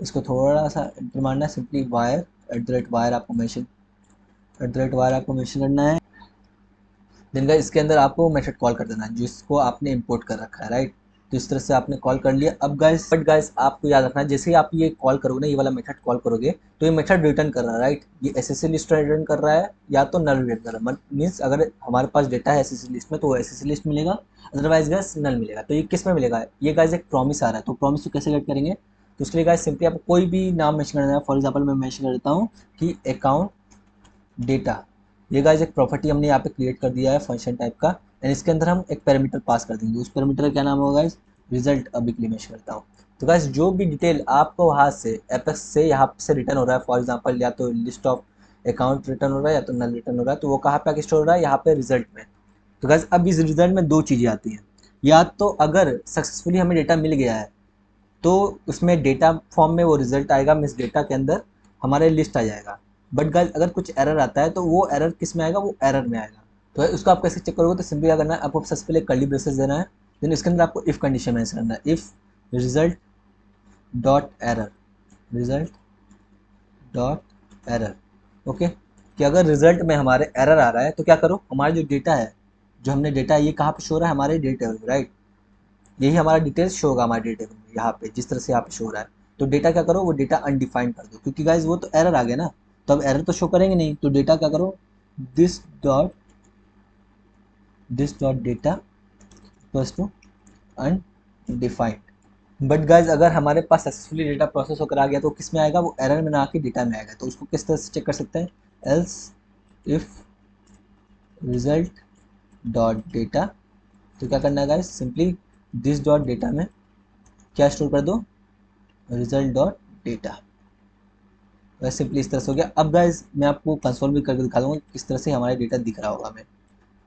इसको थोड़ा सा एंटर मारना है, सिंपली वायर @वायर आपको मेंशन @वायर आपको मेंशन करना है। देन गाइस इसके अंदर आपको मेथड कॉल कर देना है जिसको आपने इंपोर्ट कर रखा है, राइट। तो इस तरह से आपने कॉल कर लिया। अब गाइस बट गाइस आपको याद रखना है, जैसे ही आप ये कॉल करोगे ना, ये वाला मेथड कॉल करोगे, तो ये मेथड रिटर्न कर रहा है, राइट। ये एसएससी लिस्ट रिटर्न कर रहा है या तो नल रिटर्न कर रहा है। मीन्स अगर हमारे पास डेटा है एसएससी लिस्ट में तो वो एसएससी लिस्ट मिलेगा, अदरवाइज गाइस नल मिलेगा। तो ये किस में मिलेगा, ये गाइस एक प्रॉमिस आ रहा है। तो प्रॉमिस को कैसे गेट करेंगे, तो उसके लिए गाइस सिंपली आपको कोई भी नाम मेंशन करना है। फॉर एग्जाम्पल मैं मेंशन कर देता हूँ कि अकाउंट डेटा, ये गाइस एक प्रॉपर्टी हमने यहाँ पे क्रिएट कर दिया है फंक्शन टाइप का। एंड इसके अंदर हम एक पैरामीटर पास कर देंगे, उस पैरामीटर का क्या नाम होगा गाइस, रिजल्ट। अभी के लिए मैं करता हूँ। तो गाइस जो भी डिटेल आपको वहाँ से एपेक्स से यहाँ से रिटर्न हो रहा है, फॉर एग्जांपल या तो लिस्ट ऑफ अकाउंट रिटर्न हो रहा है या तो नल रिटर्न हो रहा है, तो वो कहाँ पे आके स्टोर हो रहा है, यहाँ पे रिजल्ट में। तो गाइस अब इस रिजल्ट में दो चीज़ें आती हैं, या तो अगर सक्सेसफुली हमें डेटा मिल गया है तो उसमें डेटा फॉर्म में वो रिजल्ट आएगा, मीन्स डेटा के अंदर हमारे लिस्ट आ जाएगा। बट गाइस अगर कुछ एरर आता है तो वो एरर किस में आएगा, वो एरर में आएगा। तो उसको आप कैसे चेक करोगे, तो सिंपली क्या करना है, आपको सबसे पहले कर्ली ब्रेसेस देना है। देन इसके अंदर आपको इफ कंडीशन मेंशन करना है, if result dot error, result dot error. Okay, कि अगर रिजल्ट में हमारे एरर आ रहा है तो क्या करो, हमारा जो डेटा है, जो हमने डेटा है ये कहाँ पे शो हो रहा है, हमारे डेटा टेबल में, राइट। यही हमारा डिटेल्स शो होगा हमारे डेटा में, यहाँ पे जिस तरह से यहाँ पे शो हो रहा है। तो डेटा क्या करो, वो डेटा अनडिफाइंड कर दो, क्योंकि गाइज वो तो एरर आ गया ना, तो अब एरर तो शो करेंगे नहीं। तो डेटा क्या करो, this dot data equals to undefined. But guys अगर हमारे पास सक्सेसफुली डेटा प्रोसेस होकर आ गया तो किस में आएगा, वो एरर में ना आके डेटा में आएगा। तो उसको किस तरह से चेक कर सकते हैं, else if result dot data. तो क्या करना है guys, simply this dot data में क्या स्टोर कर दो, रिजल्ट डॉट डेटा। वैसे सिंपली इस तरह से हो गया। अब गाइज मैं आपको कंसोल भी करके दिखा दूंगा किस तरह से हमारा डेटा दिख रहा होगा हमें।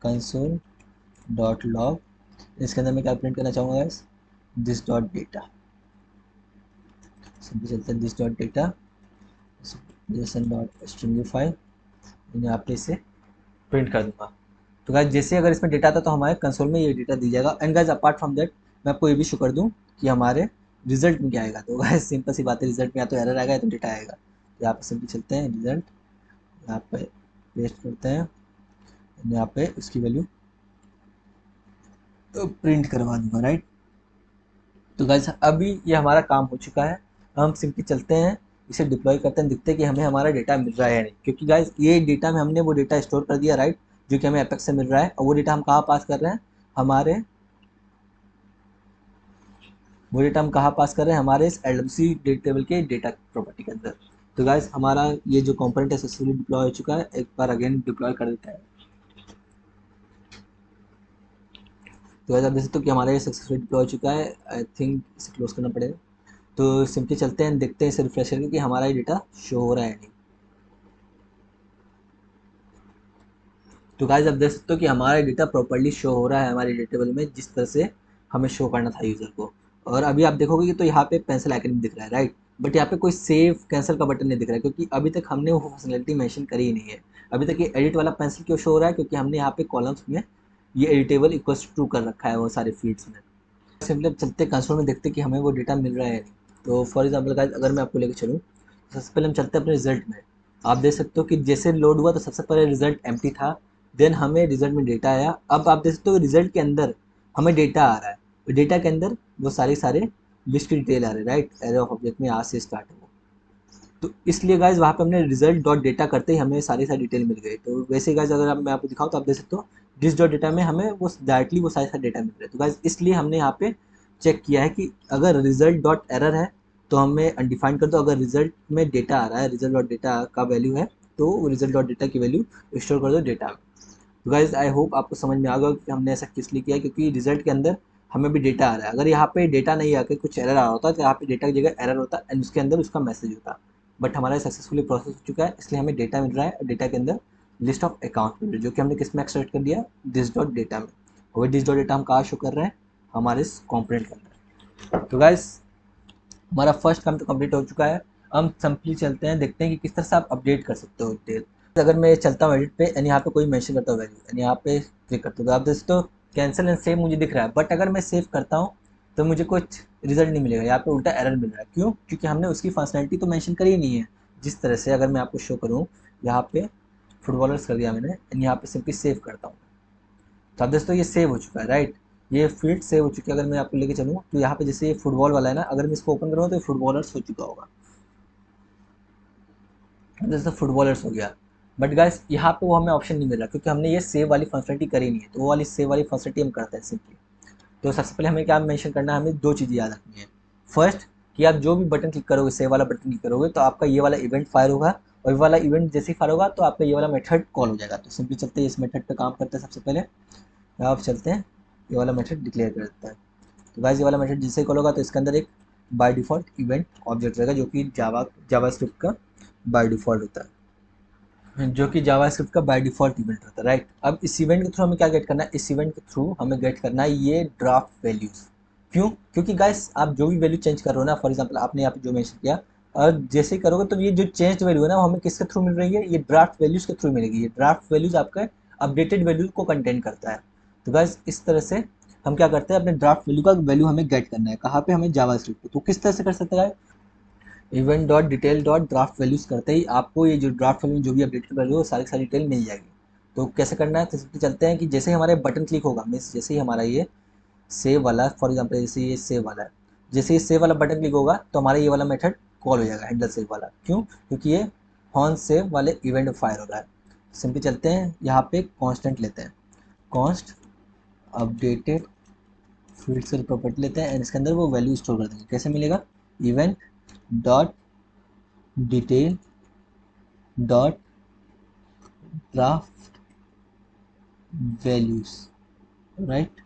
कंसोल डॉट लॉग, इसके अंदर मैं क्या प्रिंट करना चाहूँगा guys, this dot data. Simply चलते हैं this dot data, Jason dot stringify, यहाँ पे इसे प्रिंट कर दूंगा। तो गाइज जैसे अगर इसमें डेटा आता तो हमारे कंसोल में ये डेटा दी जाएगा। And guys apart from that मैं आपको ये भी शो कर दूँ कि हमारे रिजल्ट में क्या आएगा। तो गाइज सिंपल सी बात है, रिजल्ट में या तो एरर आएगा या तो डेटा आएगा। तो यहाँ पे सिंपली चलते हैं रिजल्ट, यहाँ पे पेस्ट करते हैं, यहाँ पे उसकी वैल्यू तो प्रिंट करवा दूंगा, राइट। तो गाइस अभी ये हमारा काम हो चुका है। हम सिंपली चलते हैं, इसे डिप्लॉय करते हैं, दिखते हैं कि हमें हमारा डेटा मिल रहा है या नहीं। क्योंकि गाइस ये डेटा में हमने वो डेटा स्टोर कर दिया, राइट, जो कि हमें एपेक्स से मिल रहा है। और वो डेटा हम कहाँ पास कर रहे हैं, हमारे वो डेटा हम कहाँ पास कर रहे हैं, हमारे इस एलडब्ल्यूसी डेटा टेबल के डेटा प्रॉपर्टी के अंदर। तो गाइस हमारा ये जो कंपोनेंट है सक्सेसफुली डिप्लॉय हो चुका है। एक बार अगेन डिप्लॉय कर देते हैं। तो गाइस आप देख सकते हो कि हमारा ये सक्सेसफुली डिप्लॉय हो चुका है। आई थिंक इसे क्लोज करना पड़ेगा। तो सिंपली चलते हैं, देखते हैं इसे रिफ्रेश करके कि हमारा ये डेटा शो हो रहा है नहीं। तो गाइस आप देख सकते हो कि हमारा डेटा प्रॉपर्ली शो हो रहा है हमारे डेटा टेबल में, जिस तरह से हमें शो करना था यूज़र को। और अभी आप देखोगे कि तो यहाँ पे पेंसिल आइकन दिख रहा है, राइट। बट यहाँ पे कोई सेव कैंसिल का बटन नहीं दिख रहा है, क्योंकि अभी तक हमने वो फंक्शनलिटी मेंशन करी ही नहीं है। अभी तक ये एडिट वाला पेंसिल क्यों शो हो रहा है, क्योंकि हमने यहाँ पे कॉलम्स में ये एडिटेबल इक्वल्स टू कर रखा है वो सारे फील्ड्स में। सिंपली चलते कंसोल में देखते कि हमें वो डेटा मिल रहा है या नहीं। तो फॉर एग्जाम्पल गाइस अगर मैं आपको लेकर चलूँ, सबसे पहले हम चलते हैं अपने रिजल्ट में। आप देख सकते हो कि जैसे लोड हुआ तो सबसे पहले रिजल्ट एम्प्टी था, देन हमें रिजल्ट में डेटा आया। अब आप देख सकते हो रिजल्ट के अंदर हमें डेटा आ रहा है, डेटा के अंदर वो सारे लिस्ट की डिटेल आ रही है, राइट। एरे ऑफ ऑब्जेक्ट में आज से स्टार्ट हो। तो इसलिए गाइज वहाँ पे हमने रिजल्ट डॉट डेटा करते ही हमें सारी डिटेल मिल गई। तो वैसे गाइज अगर मैं आपको दिखाऊँ तो आप देख सकते हो दिस डॉट डेटा में हमें वो डायरेक्टली वो सारे डेटा मिल रहे हैं। तो गाइज इसलिए हमने यहाँ पे चेक किया है कि अगर रिजल्ट डॉट एरर है तो हमें अनडिफाइन कर दो, अगर रिजल्ट में डेटा आ रहा है, रिजल्ट डॉट डेटा का वैल्यू है तो रिजल्ट डॉट डेटा की वैल्यू स्टोर कर दो डेटा में। तो गाइज आई होप आपको समझ में आ गया कि हमने ऐसा किस लिए किया, क्योंकि रिजल्ट के अंदर हमें भी डेटा आ रहा है। अगर यहाँ पे डेटा नहीं आकर कुछ एरर आ रहा होता तो यहाँ पे डेटा की जगह एरर होता एंड उसके अंदर उसका मैसेज होता। बट हमारा सक्सेसफुली प्रोसेस हो चुका है, इसलिए हमें डेटा मिल रहा है और डेटा के अंदर लिस्ट ऑफ अकाउंट मिल रही है, जो कि हमने किस में एक्सट्रैक्ट कर दिया, दिस डॉट डेटा में। और दिस डॉट डेटा हम कहाँ शो कर रहे हैं, हमारे इस कॉम्पोनेंट के अंदर। तो गाइज हमारा फर्स्ट काम तो कंप्लीट हो चुका है। हम सिंपली चलते हैं, देखते हैं कि किस तरह से आप अपडेट कर सकते हो डिटेल। अगर मैं चलता हूँ एडिट पे एंड यहाँ पे कोई मेंशन करता हूँ वैल्यू एंड यहाँ पे क्लिक करता हूँ तो आप देख सकते हो कैंसिल एंड सेव मुझे दिख रहा है। बट अगर मैं सेव करता हूँ तो मुझे कुछ रिजल्ट नहीं मिलेगा, यहाँ पे उल्टा एरर मिल रहा है। क्यों? क्योंकि हमने उसकी फंक्शनैलिटी तो मेंशन करी ही नहीं है। जिस तरह से अगर मैं आपको शो करूँ, यहाँ पे फुटबॉलर्स कर दिया मैंने एंड यहाँ पे सिंपली सेव करता हूँ तो आप दोस्तों ये सेव हो चुका है, राइट। ये फील्ड सेव हो चुकी है। अगर मैं आपको लेके चलूँ तो यहाँ पे जैसे ये फुटबॉल वाला है ना, अगर मैं इसको ओपन करूँ तो ये फुटबॉलर्स हो चुका होगा, जैसे फुटबॉलर्स हो गया। बट गाइस यहाँ पे वो हमें ऑप्शन नहीं मिल रहा क्योंकि हमने ये सेव वाली फंक्शनलिटी करी नहीं है। तो वो वाली सेव वाली फंक्शनलिटी हम करते हैं सिंपली। तो सबसे पहले हमें क्या मेंशन करना है, हमें दो चीज़ें याद रखनी है। फर्स्ट कि आप जो भी बटन क्लिक करोगे, सेव वाला बटन क्लिक करोगे तो आपका ये वाला इवेंट फायर होगा और ये वाला इवेंट जैसे ही फायर होगा तो आपका ये वाला मेथड कॉल हो जाएगा। तो सिंपली चलते हैं इस मेथड पे काम करते हैं। सबसे पहले आप चलते हैं ये वाला मेथड डिक्लेयर कर देता है। तो गाइस ये वाला मेथड जैसे ही कॉल होगा तो इसके अंदर एक बाय डिफ़ॉल्ट इवेंट ऑब्जेक्ट रहेगा जो कि जावास्क्रिप्ट का बाय डिफ़ॉल्ट होता है, जो कि जावास्क्रिप्ट का बाय डिफ़ॉल्ट इवेंट होता है, राइट। अब इस इवेंट के थ्रू हमें क्या गेट करना है, इस इवेंट के थ्रू हमें गेट करना है ये ड्राफ्ट वैल्यूज़। क्यों? क्योंकि गाइस आप जो भी वैल्यू चेंज कर रहे हो ना, फॉर एग्जांपल आपने यहाँ पे जो मेंशन किया और जैसे ही करोगे तो ये जो चेंज वैल्यू है ना वो हमें किसके थ्रू मिल रही है, ये ड्राफ्ट वैल्यूज़ के थ्रू मिलेगी। ये ड्राफ्ट वैल्यूज़ आपका अपडेटेड वैल्यू को कंटेन करता है। तो गाइस इस तरह से हम क्या करते हैं, अपने ड्राफ्ट वैल्यू का वैल्यू हमें गेट करना है। कहाँ पे? हमें जावास्क्रिप्ट पे। तो किस तरह से कर सकते हैं? Event dot detail dot draft values करते ही आपको ये जो ड्राफ्ट वैल्यू जो भी अपडेटेड वैल्यू है वो सारी सारी डिटेल मिल जाएगी। तो कैसे करना है, तो सिंपली चलते हैं कि जैसे ही हमारे बटन क्लिक होगा, मीन्स जैसे ही हमारा ये सेव वाला, फॉर एग्जांपल जैसे ये सेव वाला है, जैसे ये सेव वाला बटन क्लिक होगा तो हमारा ये वाला मेथड कॉल हो जाएगा, हैंडल सेव वाला। क्यों? क्योंकि ये हॉर्न सेव वाले इवेंट फायर हो रहा है। सिंपली चलते हैं यहाँ पे कॉन्स्टेंट लेते हैं, कॉन्स्ट अपडेटेड फील्ड से प्रॉपर्टी लेते हैं एंड इसके अंदर वो वैल्यू स्टोर कर देंगे। कैसे मिलेगा? Event dot detail dot draft values, right.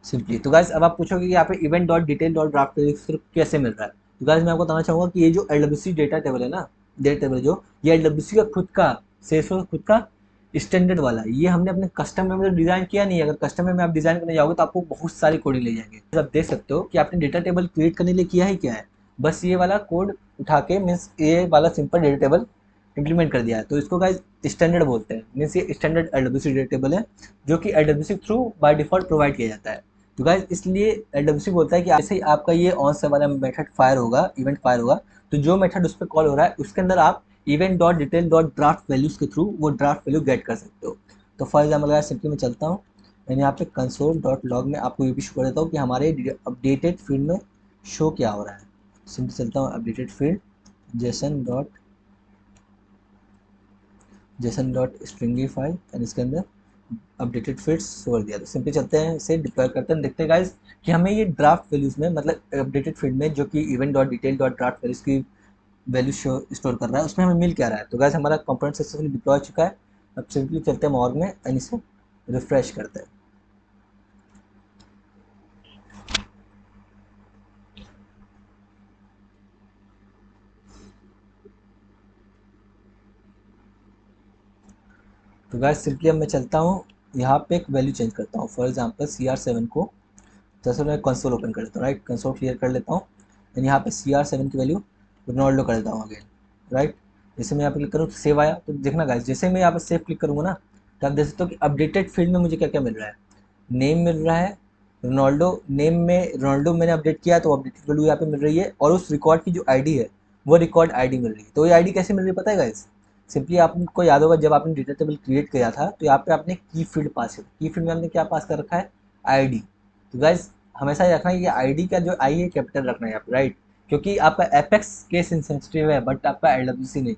Simply तो गाइस अब आप पूछोगे कि यहाँ पे event dot detail dot draft values कैसे मिल रहा है। तो गाइस मैं आपको बताना चाहूँगा कि ये जो एलडब्ल्यूसी डेटा टेबल है ना, डेटा टेबल जो ये एलडब्ल्यूसी का खुद का सेल्सफोर्स खुद का स्टैंडर्ड वाला है। ये हमने अपने कस्टम में मतलब डिज़ाइन किया नहीं है। अगर कस्टम में आप डिज़ाइन करने जाओगे तो आपको बहुत सारी कोडिंग ले जाएंगे। तो आप देख सकते हो कि आपने डेटा टेबल क्रिएट करने के लिए किया है क्या है, बस ये वाला कोड उठा के मीन्स ये वाला सिंपल डेटा टेबल इम्प्लीमेंट कर दिया है। तो इसको गाइस स्टैंडर्ड बोलते हैं, मीन्स ये स्टैंडर्ड एलडब्ल्यूसी डेटा टेबल है जो कि एलडब्ल्यूसी के थ्रू बाय डिफॉल्ट प्रोवाइड किया जाता है। तो गाइस इसलिए एलडब्ल्यूसी बोलता है कि जैसे ही आपका ये ऑन से वाला मेथड फायर होगा, इवेंट फायर होगा, तो जो मेथड उस पर कॉल हो रहा है उसके अंदर आप event dot detail dot draft values के थ्रू वो ड्राफ्ट वैल्यू गेट कर सकते हो। तो फॉर एग्जाम्पल अगर सिंपली मैं चलता हूँ, मैंने यहाँ पे कंसोल डॉट लॉग में आपको ये भी शो कर देता हूँ कि हमारे अपडेटेड फील्ड में शो क्या हो रहा है। सिंपली चलता हूँ updated field JSON dot stringify and इसके अंदर अपडेटेड फील्ड्स शो कर दिया। तो सिंपली चलते हैं इसे डिप्लॉय करते हैं, देखते हैं गाइस कि हमें ये ड्राफ्ट वैल्यूज में मतलब अपडेटेड फील्ड में जो कि event dot detail dot draft values की वैल्यू स्टोर कर रहा है उसमें हमें मिल क्या रहा है। तो गाइस हमारा कंपोनेंट सक्सेसफुली डिप्लॉय हो चुका है। अब सिंपली चलते हैं मॉर्ग में एंड इसे रिफ्रेश करते हैं। तो गाइस सिंपली अब मैं चलता हूँ यहाँ पे एक वैल्यू चेंज करता हूँ, फॉर एग्जाम्पल CR7 को जैसे मैं कंसोल ओपन कर लेता हूँ, राइट, कंसोल क्लियर कर लेता हूँ एंड यहाँ पे CR7 की वैल्यू रोनाल्डो कर देता हूँ अगेन, राइट। जैसे मैं यहाँ पे क्लिक करूँ सेव आया, तो देखना गाइस जैसे मैं यहाँ पे सेव क्लिक करूँगा ना तो आप देख सकते हो कि अपडेटेड फील्ड में मुझे क्या क्या मिल रहा है, नेम मिल रहा है रोनाल्डो, नेम में रोनाल्डो मैंने अपडेट किया तो अपडेटेड वैल्यू यहाँ पे मिल रही है और उस रिकॉर्ड की जो आईडी है वो रिकॉर्ड आईडी मिल रही है। तो ये आईडी कैसे मिल रही है पता है गाइस, सिंपली आपको याद होगा जब आपने डेटा टेबल क्रिएट किया था तो यहाँ पे आपने की फील्ड पास किया, की फील्ड में आपने क्या पास कर रखा है, आईडी। तो गाइस हमेशा ये रखना है ये आईडी का जो आई है कैपिटल रखना है यहाँ पे, राइट। क्योंकि आपका एपेक्स केस इंसेंसिटिव है बट आपका एलडब्ल्यूसी नहीं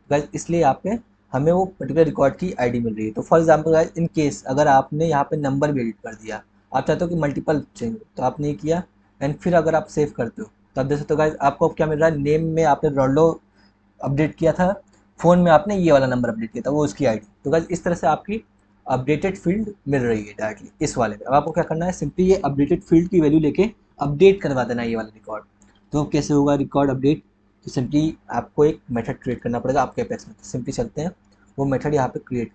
गाइस, इसलिए यहाँ पे हमें वो पर्टिकुलर रिकॉर्ड की आईडी मिल रही है। तो for example guys, in case अगर आपने यहाँ पे नंबर भी एडिट कर दिया, आप चाहते हो कि मल्टीपल चेंज हो, तो आपने ये किया एंड फिर अगर आप सेव करते हो तो आप देख सकते हो गाइस, आपको अब क्या मिल रहा है, नेम में आपने रोनाल्डो अपडेट किया था, फ़ोन में आपने ये वाला नंबर अपडेट किया था, वो उसकी आईडी। तो गाइस इस तरह से आपकी अपडेटेड फील्ड मिल रही है डायरेक्टली इस वाले में। अब आपको क्या करना है, सिंपली ये अपडेटेड फील्ड की वैल्यू लेके अपडेट करवा देना है ये वाला रिकॉर्ड। तो कैसे होगा रिकॉर्ड अपडेट, तो सिंपली आपको एक मेथड क्रिएट करना पड़ेगा आपके एपेक्स में। तो सिंपली चलते हैं वो मेथड यहाँ पे क्रिएट,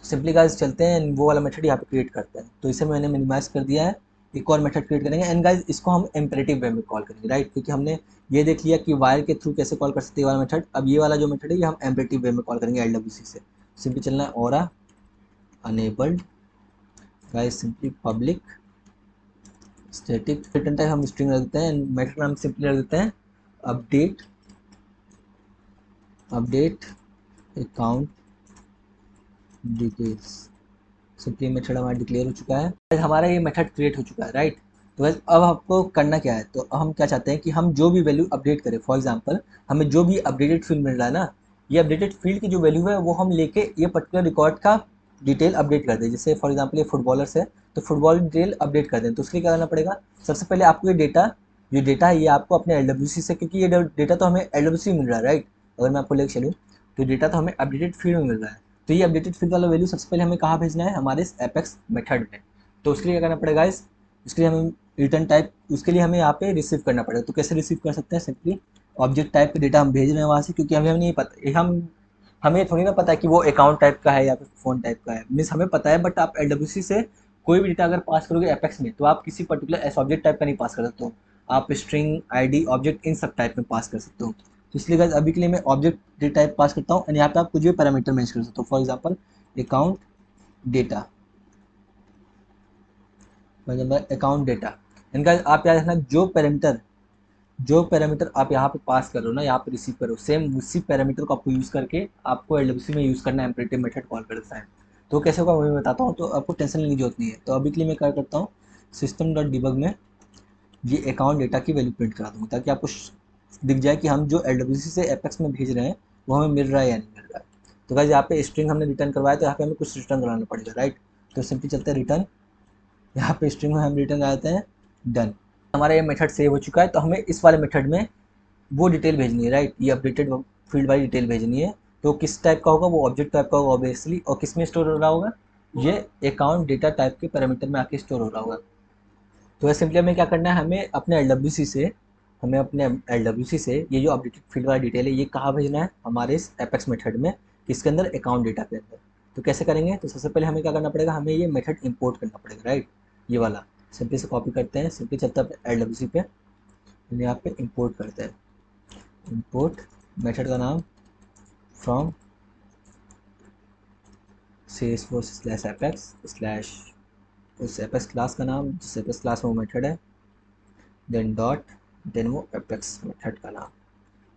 सिंपली गाइस चलते हैं वो वाला मेथड यहाँ पे क्रिएट करते हैं। तो इसे मैंने मिनिमाइज कर दिया है, एक और मेथड क्रिएट करेंगे एंड गाइस इसको हम इम्परेटिव वे में कॉल करेंगे, राइट, क्योंकि हमने ये देख लिया कि वायर के थ्रू कैसे कॉल कर सकते हैं ये वाला मेथड। अब ये वाला जो मेथड है ये हम इम्परेटिव वे में कॉल करेंगे एलडब्ल्यूसी से। सिंपली चलना है aura enabled guys, simply public static return type हम स्ट्रिंग रख देते हैं, मेथड नाम सिंपली रख देते हैं update update account details. Simply method हमारा डिक्लेयर हो चुका है, हमारा ये मेथड क्रिएट हो चुका है, राइट। तो बस अब आपको करना क्या है, तो हम क्या चाहते हैं कि हम जो भी वैल्यू अपडेट करें, फॉर एग्जांपल हमें जो भी अपडेटेड फील्ड मिल रहा है ना, ये अपडेटेड फील्ड की जो वैल्यू है वो हम लेके ये पर्टिकुलर रिकॉर्ड का डिटेल अपडेट कर दें। जैसे फॉर एग्जाम्पल ये फुटबॉलर्स है, तो फुटबॉल डिटेल अपडेट कर दें। तो उसके लिए क्या करना पड़ेगा, सबसे पहले आपको ये डेटा है ये आपको अपने एल से, क्योंकि ये डेटा तो हमें एल मिल रहा है, राइट। अगर मैं आपको लेकर चलूँ तो डेटा तो हमें अपडेटेड फील्ड में मिल रहा है, तो ये अपडेटेड फील्ड वाला वैल्यू सबसे पहले हमें कहाँ भेजना है, हमारे इस एपेक्स मेथड में। तो उसके लिए क्या करना पड़ेगा इस, उसके लिए हमें रिटर्न टाइप, उसके लिए हमें यहाँ पे रिसीव करना पड़ेगा। तो कैसे रिसीव कर सकते हैं, सिंपली ऑब्जेक्ट टाइप पे डेटा हम भेज रहे हैं वहाँ से, क्योंकि हमें नहीं पता, हमें थोड़ी ना पता है कि वो अकाउंट टाइप का है या फिर फ़ोन टाइप का है, मीन्स हमें पता है, बट आप एल से कोई भी डेटा अगर पास करोगे एपेक्स में तो आप किसी पर्टिकुलर एस ऑब्जेक्ट टाइप का नहीं पास कर सकते हो, आप स्ट्रिंग आईडी ऑब्जेक्ट इन सब टाइप में पास कर सकते हो। तो इसलिए गाइस अभी के लिए मैं ऑब्जेक्ट डेटा टाइप पास करता हूँ एंड यहाँ पे आप कुछ भी पैरामीटर मैच कर सकते हो, फॉर एग्जांपल अकाउंट डेटा, मतलब अकाउंट डेटा। एंड गाइस आप याद रखना जो पैरामीटर आप यहाँ पे पास कर रहे हो ना, यहाँ पे रिसीव करो, सेम उसी पैरामीटर को आपको यूज़ करके आपको एलडब्ल्यूसी में यूज़ करना है, इम्परेटिव मेथड कॉल करता है। तो कैसे होगा मैं बताता हूँ, तो आपको टेंशन लेने की जरूरत नहीं है। तो अभी के लिए मैं क्या करता हूँ, सिस्टम डॉट डिबग में ये अकाउंट डेटा की वैल्यू प्रिंट करा दूँगा, ताकि आपको दिख जाए कि हम जो एलडब्ल्यूसी से एपेक्स में भेज रहे हैं वो हमें मिल रहा है या नहीं मिल रहा है। तो गाइस यहाँ पे स्ट्रिंग हमने रिटर्न करवाया, तो यहाँ पे हमें कुछ रिटर्न कराना पड़ेगा, राइट। तो सिंपली चलते हैं रिटर्न, यहाँ पे स्ट्रिंग में हम रिटर्न कराते हैं डन। हमारा ये मेथड सेव हो चुका है, तो हमें इस वाले मेथड में वो डिटेल भेजनी है, राइट, ये अपडेटेड फील्ड वाली डिटेल भेजनी है। तो किस टाइप का होगा, वो ऑब्जेक्ट टाइप का होगा ऑब्वियसली, और किस में स्टोर हो रहा होगा, ये अकाउंट डेटा टाइप के पैरामीटर में आके स्टोर हो रहा होगा। तो सिंपली हमें क्या करना है, हमें अपने एल से ये जो अपडेटेड फील्ड वाला डिटेल है ये कहाँ भेजना है, हमारे इस एपेक्स मेथड में, किसके अंदर, अकाउंट डेटा के अंदर। तो कैसे करेंगे, तो सबसे पहले हमें क्या करना पड़ेगा, हमें ये मेथड इंपोर्ट करना पड़ेगा, राइट, ये वाला। सिंपली से कॉपी करते हैं, सिंपली चलता है एल पे, यहाँ पे इंपोर्ट करते हैं, इंपोर्ट मेथड का नाम from salesforce slash apex slash उस एपेक्स क्लास का नाम, जिस एपेक्स क्लास में वो मेथड है, देन डॉट, देन वो एपेक्स मेथड का नाम।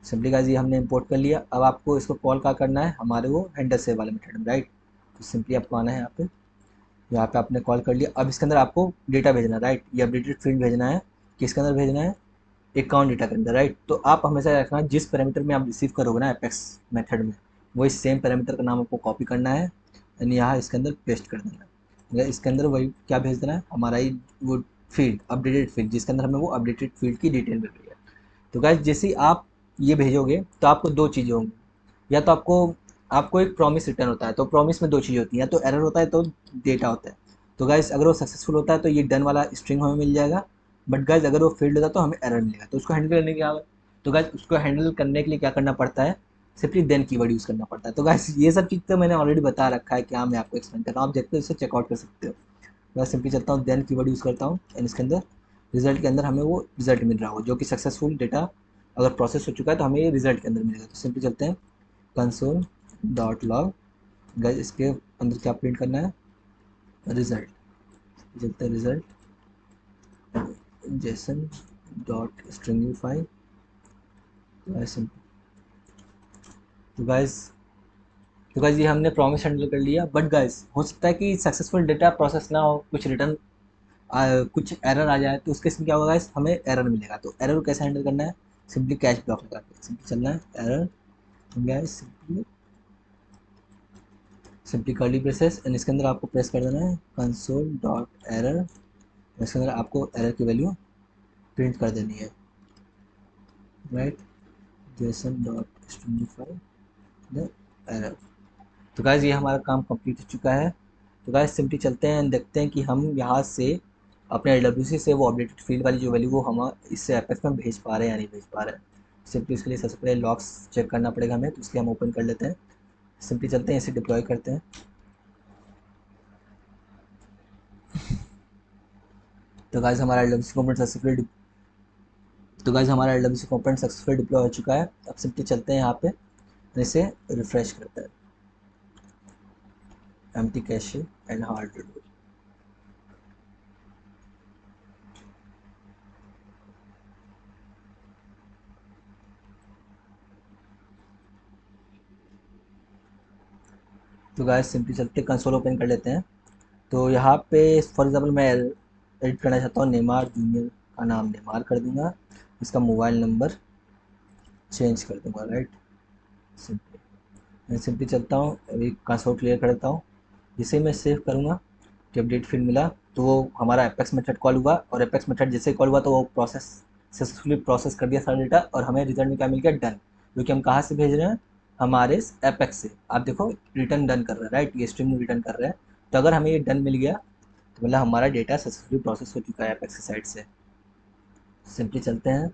सिंपली गाइस ये हमने इंपोर्ट कर लिया। अब आपको इसको कॉल क्या करना है, हमारे वो हैंडल सेव वाले मेथड में, राइट। तो सिंपली आपको आना है यहाँ पे आपने कॉल कर लिया। अब इसके अंदर आपको डेटा भेजना है, राइट, ये अपडेटेड फील्ड भेजना है, किसके अंदर भेजना है, अकाउंट डेटा के अंदर, राइट। तो आप हमेशा रखना जिस पैरामीटर में आप रिसीव करोगे ना एपेक्स मेथड में, वही सेम पैरामीटर का नाम आपको कॉपी करना है यानी यहाँ इसके अंदर पेस्ट कर देना है। अगर इसके अंदर वही क्या भेज देना है, हमारा ही वो फील्ड, अपडेटेड फील्ड, जिसके अंदर हमें वो अपडेटेड फील्ड की डिटेल मिल रही है। तो गाइस जैसे ही आप ये भेजोगे तो आपको दो चीज़ें होंगी, या तो आपको आपको एक प्रॉमिस रिटर्न होता है, तो प्रॉमिस में दो चीज़ें होती हैं, या तो एरर होता है तो डेटा होता है। तो गाइस अगर वो सक्सेसफुल होता है तो ये डन वाला स्ट्रिंग हमें मिल जाएगा, बट गाइस अगर वो फेल्ड होता है तो हमें एरर मिलेगा। तो उसको हैंडल करने क्या, तो गाइस उसको हैंडल करने के लिए क्या करना पड़ता है, सिंपली देन कीवर्ड यूज़ करना पड़ता है। तो गाइस ये सब चीज़ तो मैंने ऑलरेडी बता रखा है, क्या मैं आपको एक्सप्लेन कर रहा हूँ, आप देखते हो इसे चेकआउट कर सकते हो। मैं सिंपली चलता हूँ देन कीवर्ड यूज़ करता हूँ एंड इसके अंदर रिजल्ट के अंदर हमें वो रिजल्ट मिल रहा हो जो कि सक्सेसफुल डेटा अगर प्रोसेस हो चुका है तो हमें ये रिजल्ट के अंदर मिलेगा। तो सिंपली चलते हैं कंसोल डॉट लॉग, गाइस इसके अंदर क्या प्रिंट करना है, रिजल्ट, चलते हैं रिजल्ट जेसन डॉट स्ट्रिंगिफाई। तो गाइस ये हमने प्रॉमिस हैंडल कर लिया, बट गाइस हो सकता है कि सक्सेसफुल डेटा प्रोसेस ना हो, कुछ रिटर्न कुछ एरर आ जाए तो उसके इसमें क्या होगा, हमें एरर मिलेगा। तो एरर को कैसे हैंडल करना है, सिंपली कैच ब्लॉक लगा के सिंपली चलना है error gas, simply curly braces and इसके अंदर आपको प्रेस कर देना है कंसोल डॉट एरर, इसके अंदर आपको एरर की वैल्यू प्रिंट कर देनी है, right, Jason dot stringify the error. तो गाइज ये हमारा काम कंप्लीट हो चुका है। तो गाइज सिंपली चलते हैं देखते हैं कि हम यहाँ से अपने LWC से वो अपडेटेड फील्ड वाली जो वैल्यू वो हम इससे एपेक्स में भेज पा रहे हैं या नहीं भेज पा रहे हैं। सिंपली इसके लिए सबसे पहले लॉग्स चेक करना पड़ेगा हमें, तो इसलिए हम ओपन कर लेते हैं, सिंपली चलते हैं इसे डिप्लॉय करते हैं। तो गाइज हमारा LWC कंपोनेंट सक्सेसफुली डिप्लॉय हो चुका है। अब सिंपली चलते हैं यहाँ पे इसे रिफ्रेश करते हैं, empty cache and hard reload. तो गाइस सिंपली चलते कंसोल ओपन कर लेते हैं। तो यहाँ पे फॉर एग्जांपल मैं एडिट करना चाहता हूँ, नेमार जूनियर का नाम नेमार कर दूंगा, इसका मोबाइल नंबर चेंज कर दूंगा, राइट। सिंपली मैं सिंपली चलता हूँ, अभी कंसोल क्लियर कर देता हूँ। जिसे मैं सेव करूँगा कि अपडेट फील्ड मिला तो वो हमारा एपेक्स मेथड कॉल हुआ, और एपेक्स मेथड जैसे कॉल हुआ तो वो प्रोसेस सक्सेसफुली प्रोसेस कर दिया सारा डेटा, और हमें रिजल्ट में क्या मिल गया, डन, जो कि हम कहाँ से भेज रहे हैं, हमारे एपेक्स से। आप देखो रिटर्न डन कर रहा है, राइट, ये स्ट्रिंग रिटर्न कर रहा है। तो अगर हमें ये डन मिल गया तो मतलब हमारा डेटा सक्सेसफुली प्रोसेस हो चुका है एपेक्स की साइड से। सिंपली चलते हैं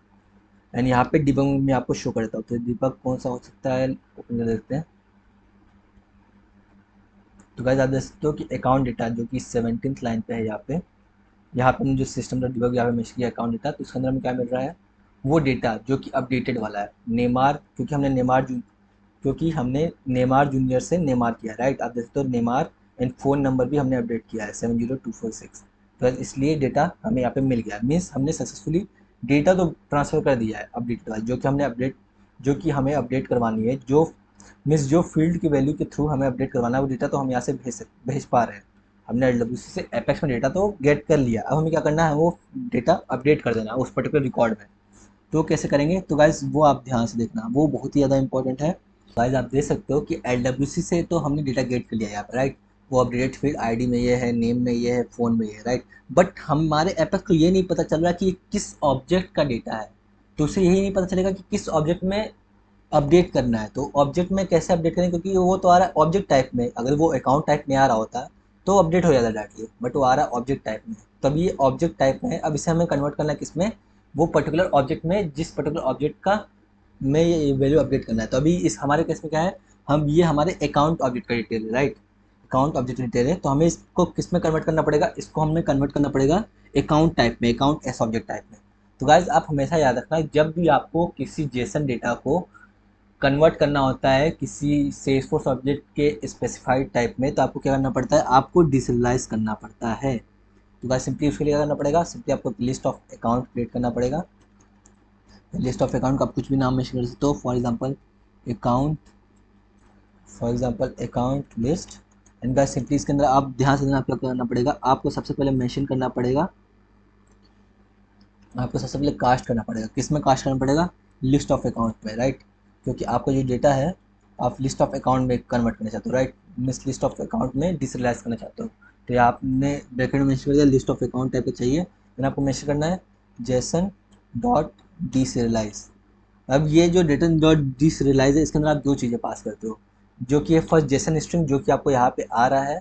एंड यहाँ पे डिबग में आपको शो कर देता हूँ। तो डिबग कौन सा हो सकता है, ओपन कर देते हैं। तो गाइस आप देख सकते हो कि अकाउंट डेटा जो कि 17th लाइन पे है, यहाँ पे जो सिस्टम का डिबग यहाँ पे मैच किया अकाउंट डेटा, तो इसके अंदर हमें क्या मिल रहा है, वो डेटा जो कि अपडेटेड वाला है, नेमार, क्योंकि हमने नेमार जूनियर से नेमार किया, राइट। आप देख सकते हो नेमार एंड फ़ोन नंबर भी हमने अपडेट किया है 70246। तो इसलिए डेटा हमें यहाँ पे मिल गया, मीन्स हमने सक्सेसफुली डेटा तो ट्रांसफ़र कर दिया है अपडेट वाला, जो कि हमें अपडेट करवानी है, जो फील्ड की वैल्यू के थ्रू हमें अपडेट करवाना है, वो डेटा तो हम यहाँ से भेज पा रहे हैं। हमने LWC से एपेक्स में डेटा तो गेट कर लिया, अब हमें क्या करना है, वो डेटा अपडेट कर देना उस पर्टिकुलर रिकॉर्ड में। तो कैसे करेंगे, तो गाइज वो आप ध्यान से देखना, वो बहुत ही ज़्यादा इंपॉर्टेंट है। गाइज आप देख सकते हो कि LWC से तो हमने डेटा गेट कर लिया यहाँ पर, राइट। वो अपडेटेड फील्ड आईडी में ये है, नेम में ये है, फ़ोन में ये है, राइट। बट हमारे एपेक्स को ये नहीं पता चल रहा कि ये किस ऑब्जेक्ट का डेटा है। तो उसे यही नहीं पता चलेगा कि किस ऑब्जेक्ट में अपडेट करना है। तो ऑब्जेक्ट में कैसे अपडेट करें, क्योंकि वो तो आ रहा है ऑब्जेक्ट टाइप में, अगर वो अकाउंट टाइप में आ रहा होता तो अपडेट हो जाता डायरेक्टली, बट वो आ रहा है ऑब्जेक्ट टाइप में। तब ये ऑब्जेक्ट टाइप में है, अब इसे हमें कन्वर्ट करना है किसमें, वो पर्टिकुलर ऑब्जेक्ट में, जिस पर्टिकुलर ऑब्जेक्ट का में ये वैल्यू अपडेट करना है। तो अभी इस हमारे केस में क्या है, हम ये हमारे अकाउंट ऑब्जेक्ट का डिटेल है, राइट, अकाउंट ऑब्जेक्ट डिटेल है। तो हमें इसको किस में कन्वर्ट करना पड़ेगा, इसको हमें कन्वर्ट करना पड़ेगा अकाउंट टाइप में, अकाउंट एस ऑब्जेक्ट टाइप में। तो गाइज आप हमेशा याद रखना, जब भी आपको किसी जेसन डेटा को कन्वर्ट करना होता है किसी सेल्सफोर्स ऑब्जेक्ट के स्पेसिफाइड टाइप में, तो आपको क्या करना पड़ता है, आपको डिसरियलाइज करना पड़ता है। तो गाइस सिंपली उसके लिए क्या करना पड़ेगा, सिंपली आपको लिस्ट ऑफ अकाउंट क्रिएट करना पड़ेगा। लिस्ट ऑफ अकाउंट का आप कुछ भी नाम मेंशन कर सकते हो, account for example account list. And guys simply इसके अंदर आप ध्यान से देना, आपको क्या करना पड़ेगा, आपको सबसे पहले मेंशन करना पड़ेगा, आपको सबसे पहले कास्ट करना पड़ेगा, किस में कास्ट करना पड़ेगा, लिस्ट ऑफ अकाउंट में, राइट। क्योंकि आपका जो डेटा है आप लिस्ट ऑफ अकाउंट में कन्वर्ट करना चाहते हो, right, miss list of account में डिसरियलाइज करना चाहते हो। तो ये आपने ब्रैकेट में मेंशन कर दिया, लिस्ट ऑफ अकाउंट टाइप का चाहिए, फिर आपको मेंशन करना है जेसन डॉट डिसरियलाइज। अब ये जो डेटा डॉट डिसरियलाइज है, इसके अंदर आप दो चीज़ें पास करते हो, जो कि है फर्स्ट जेसन स्ट्रिंग, जो कि आपको यहाँ पे आ रहा है,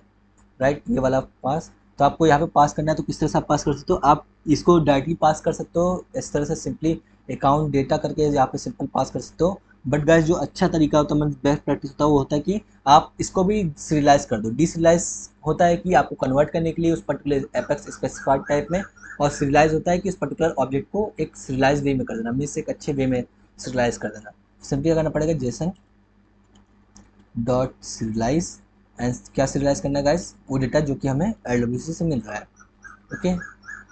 राइट, ये वाला पास। तो आपको यहाँ पे पास करना है, तो किस तरह से आप पास कर सकते हो, आप इसको डायरेक्टली पास कर सकते हो इस तरह से, सिंपली अकाउंट डेटा करके यहाँ पे सिंपल पास कर सकते हो। बट गाइस जो अच्छा तरीका होता है, मतलब बेस्ट प्रैक्टिस होता है, वो होता है कि आप इसको भी सीरियलाइज कर दो। डिसीरियलाइज होता है कि आपको कन्वर्ट करने के लिए उस पर्टिकुलर एपेक्स स्पेसिफाइड टाइप में, और सीरियलाइज होता है कि उस पर्टिकुलर ऑब्जेक्ट को एक सीरियलाइज वे में कर देना, मीन्स एक अच्छे वे में सीरियलाइज कर देना। सिंपली करना पड़ेगा जेसन डॉट सीरियलाइज, एंड क्या सीरियलाइज करना है गाइस, वो डेटा जो कि हमें LWC से मिल रहा है, okay.